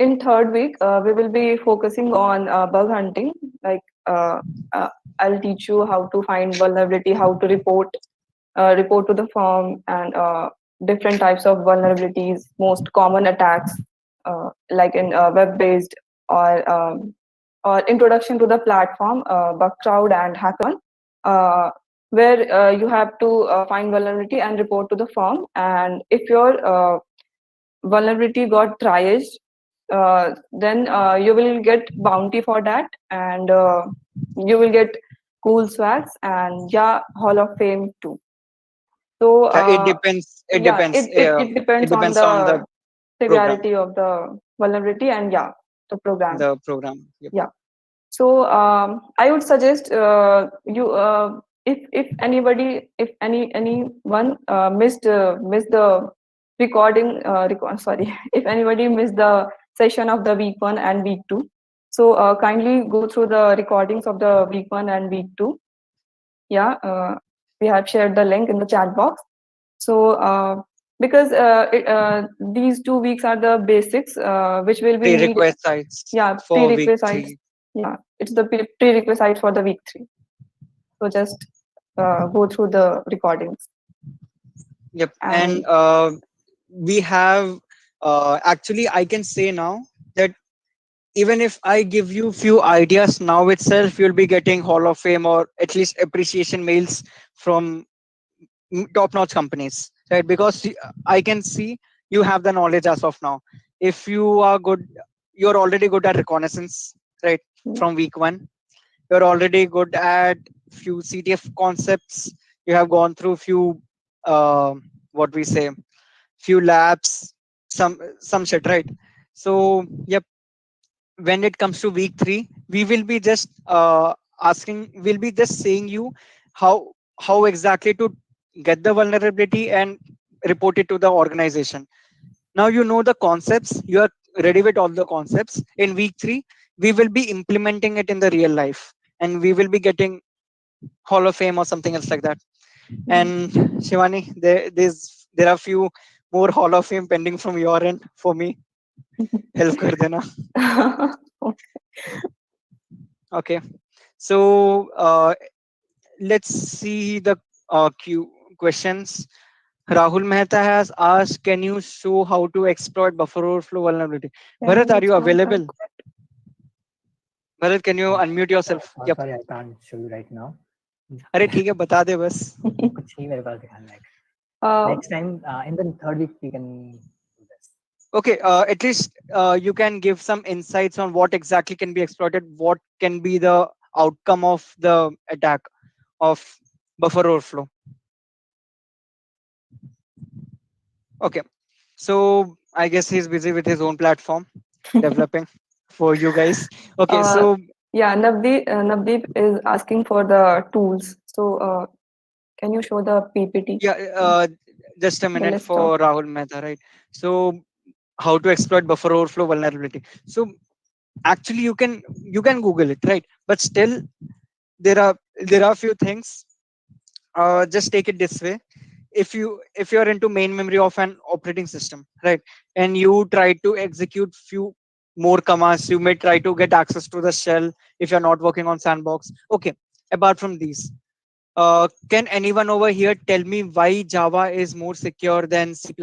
in third week, we will be focusing on bug hunting. Like I'll teach you how to find vulnerability, how to report to the firm, and different types of vulnerabilities, most common attacks, like in web-based or introduction to the platform, Bugcrowd and Hackathon, where you have to find vulnerability and report to the firm. And if your vulnerability got triaged, then you will get bounty for that, and you will get cool swags and yeah, Hall of Fame too. So It depends. It yeah, depends. it It depends on depends on the the program, severity of the vulnerability and yeah, the program. the program. Yep. Yeah. So I would suggest you if anybody if anyone missed the recording sorry, if anybody missed the session of the week 1 and week 2, so kindly go through the recordings of the week 1 and week 2. Yeah, we have shared the link in the chat box. So because these 2 weeks are the basics which will be needed. Prerequisites Yeah, for week prerequisites. 3. Yeah, it's the prerequisite for the week 3. So just go through the recordings. Yep. And And we have actually, I can say now that even if I give you few ideas now itself, you'll be getting Hall of Fame or at least appreciation mails from top-notch companies, right? Because I can see you have the knowledge as of now. If you are good, you're already good at reconnaissance, right? From week 1, you're already good at few CTF concepts. You have gone through few, what we say, few labs, some shit, right? So yep, when it comes to week 3, we will be just we'll be just saying you how how exactly to get the vulnerability and report it to the organization. Now you know the concepts, you are ready with all the concepts. In week 3, we will be implementing it in the real life, and we will be getting Hall of Fame or something else like that. And Shivani, there are few more Hall of Fame pending from your end for me. Help kar dena. Okay, so let's see the questions. Rahul Mehta has asked, can you show how to exploit buffer overflow vulnerability? Bharat, are you available? Bharat, can you unmute yourself? Yep. Sorry, I can't show you right now. अरे ठीक है बता दे बस. कुछ नहीं मेरे पास दिखाने लायक. Next time in the third week we can do this. Okay, at least you can give some insights on what exactly can be exploited, what can be the outcome of the attack of buffer overflow. Okay, so I guess he's busy with his own platform developing for you guys. Okay, so yeah, Navdeep is asking for the tools. So can you show the PPT? yeah, just a minute list for of- Rahul Mehta, right? So how to exploit buffer overflow vulnerability. So actually you can Google it, right? But still there are few things. Just take it this way. If you're into main memory of an operating system, right, and you try to execute few more commands, you may try to get access to the shell if you're not working on sandbox. Okay, apart from these, can anyone over here tell me why Java is more secure than C++?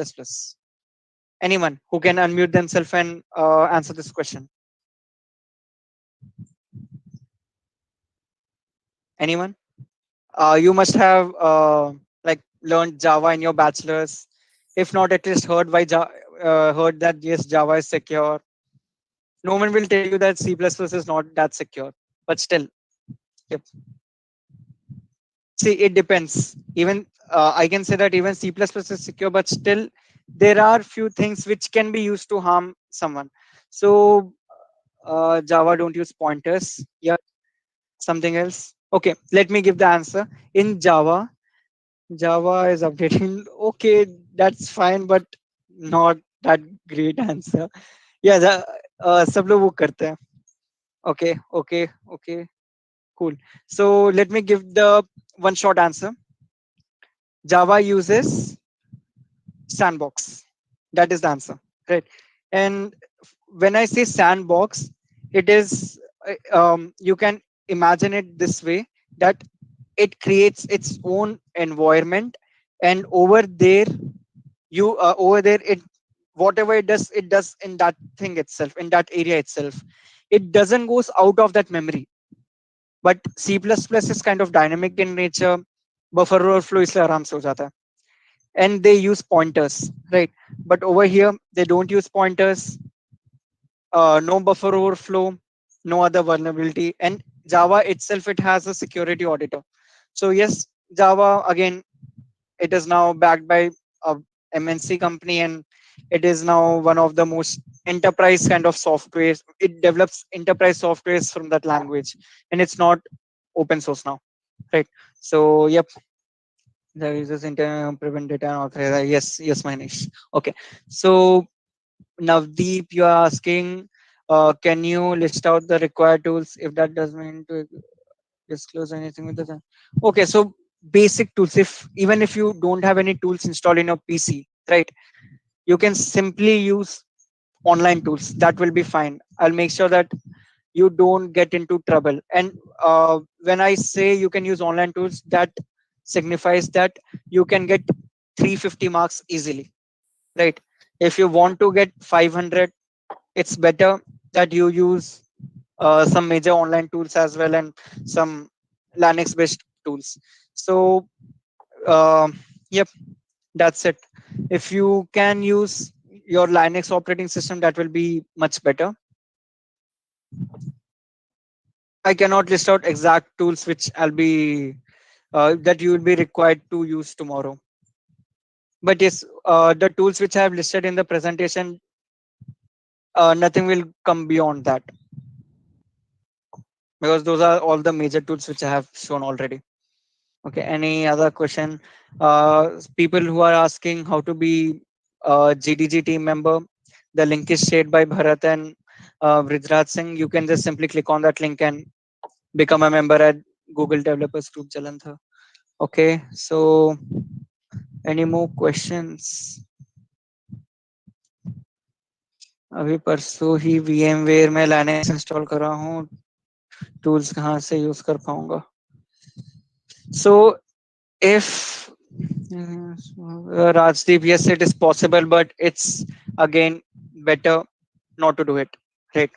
Anyone who can unmute themselves and answer this question? Anyone? You must have like learned Java in your bachelor's. If not, at least heard that yes, Java is secure. No one will tell you that C++ is not that secure, but still, yep. See, it depends. Even I can say that even C++ is secure, but still there are few things which can be used to harm someone. So Java don't use pointers. Yeah, something else. Okay, let me give the answer. In Java is updating. Okay, that's fine, but not that great answer. Yeah, सब लोग वो करते हैं. Okay, okay, okay, cool. So let me give the one short answer. Java uses sandbox. That is the answer, right? And when I say sandbox, it is you can imagine it this way, that it creates its own environment, and over there it whatever it does in that thing itself, in that area itself, it doesn't goes out of that memory. But C++ is kind of dynamic in nature. Buffer overflow इसलिए आराम से हो जाता है. And they use pointers, right? But over here they don't use pointers. No buffer overflow, no other vulnerability, and Java itself, it has a security auditor. So yes, Java again, it is now backed by a MNC company, and it is now one of the most enterprise kind of software. It develops enterprise softwares from that language, and it's not open source now, right? So yep, the users intent prevent data and authorize. Yes, yes, Manish. Okay, so Navdeep, you are asking, can you list out the required tools if that does mean to disclose anything with the. Okay, so basic tools. If even if you don't have any tools installed in your PC, right, you can simply use online tools. That will be fine. I'll make sure that you don't get into trouble. And when I say you can use online tools, that signifies that you can get 350 marks easily, right? If you want to get 500, it's better that you use some major online tools as well, and some Linux based tools. So yep, that's it. If you can use your Linux operating system, that will be much better. I cannot list out exact tools which I'll be that you will be required to use tomorrow. But yes, the tools which I have listed in the presentation, nothing will come beyond that, because those are all the major tools which I have shown already. Okay, any other question? People who are asking how to be a Gdg team member, the link is shared by Bharat and Vridraj Singh. You can just simply click on that link and become a member at Google Developers Group Jalandhar. Okay, so any more questions? अभी परसों ही VMware में Linux install करा हूँ, tools कहाँ से use कर पाऊंगा? So if Rajdeep, yes, it is possible, but it's again better not to do it, right?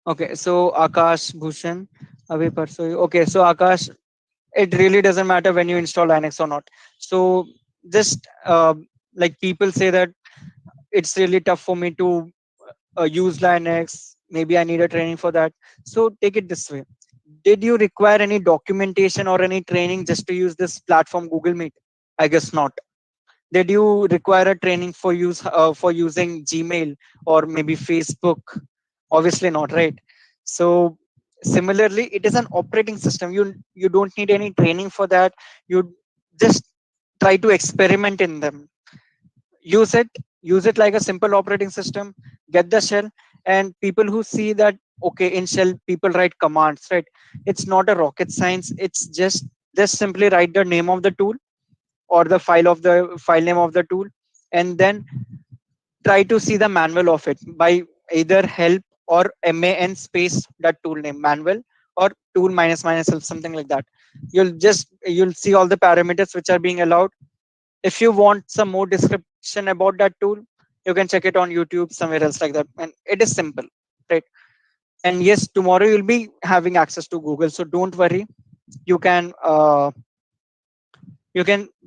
Okay, so Akash Bhushan, abhi parso okay, so Akash, it really doesn't matter when you install Linux or not. So just like people say that it's really tough for me to use Linux, maybe I need a training for that. So take it this way. Did you require any documentation or any training just to use this platform Google Meet? I guess not. Did you require a training for using Gmail or maybe Facebook? Obviously not, right? So similarly, it is an operating system. You don't need any training for that. You just try to experiment in them. Use it, use it like a simple operating system. Get the shell, and people who see that okay, in shell people write commands, right? It's not a rocket science. It's just simply write the name of the tool or the file name of the tool, and then try to see the manual of it by either help or man space that tool name manual, or tool minus minus help, something like that. You'll see all the parameters which are being allowed. If you want some more description about that tool, you can check it on YouTube, somewhere else like that, and it is simple, right? And yes, tomorrow you'll be having access to Google, so don't worry. You can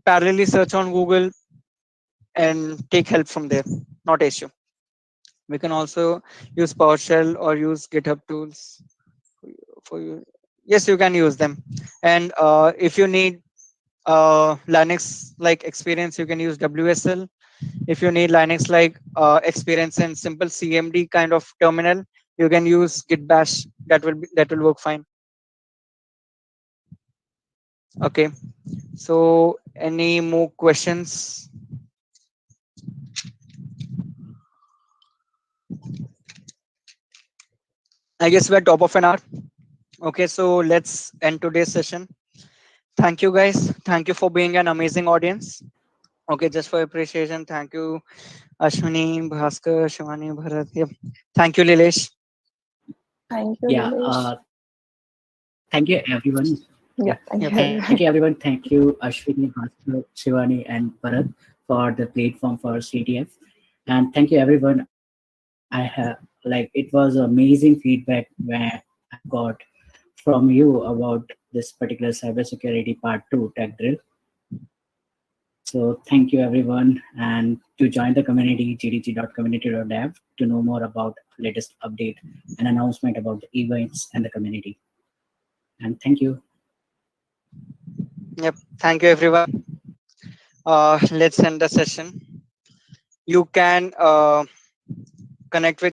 parallelly search on Google and take help from there. Not an issue. We can also use PowerShell or use GitHub tools for you. Yes, you can use them. And if you need Linux like experience, you can use WSL. If you need Linux like experience and simple CMD kind of terminal, you can use Git Bash. That will work fine. Okay. So any more questions? I guess we're top of an hour. Okay, so let's end today's session. Thank you guys. Thank you for being an amazing audience. Okay, just for appreciation, thank you Ashwini, Bhaskar, Shivani, Bharat. Yep. Thank you, Lilesh. Thank you, Yeah. Nilesh. Thank you, everyone. Yeah, thank Yep. you, Thank you, everyone. everyone. Thank you, Ashwini, Bhaskar, Shivani, and Bharat for the platform for CDF. And thank you, everyone. I have it was amazing feedback where I got from you about this particular cybersecurity part two tech drill. So thank you, everyone. And to join the community, gdg.community.dev to know more about latest update and announcement about the events and the community. And thank you. Yep. Thank you, everyone. Let's end the session. You can connect with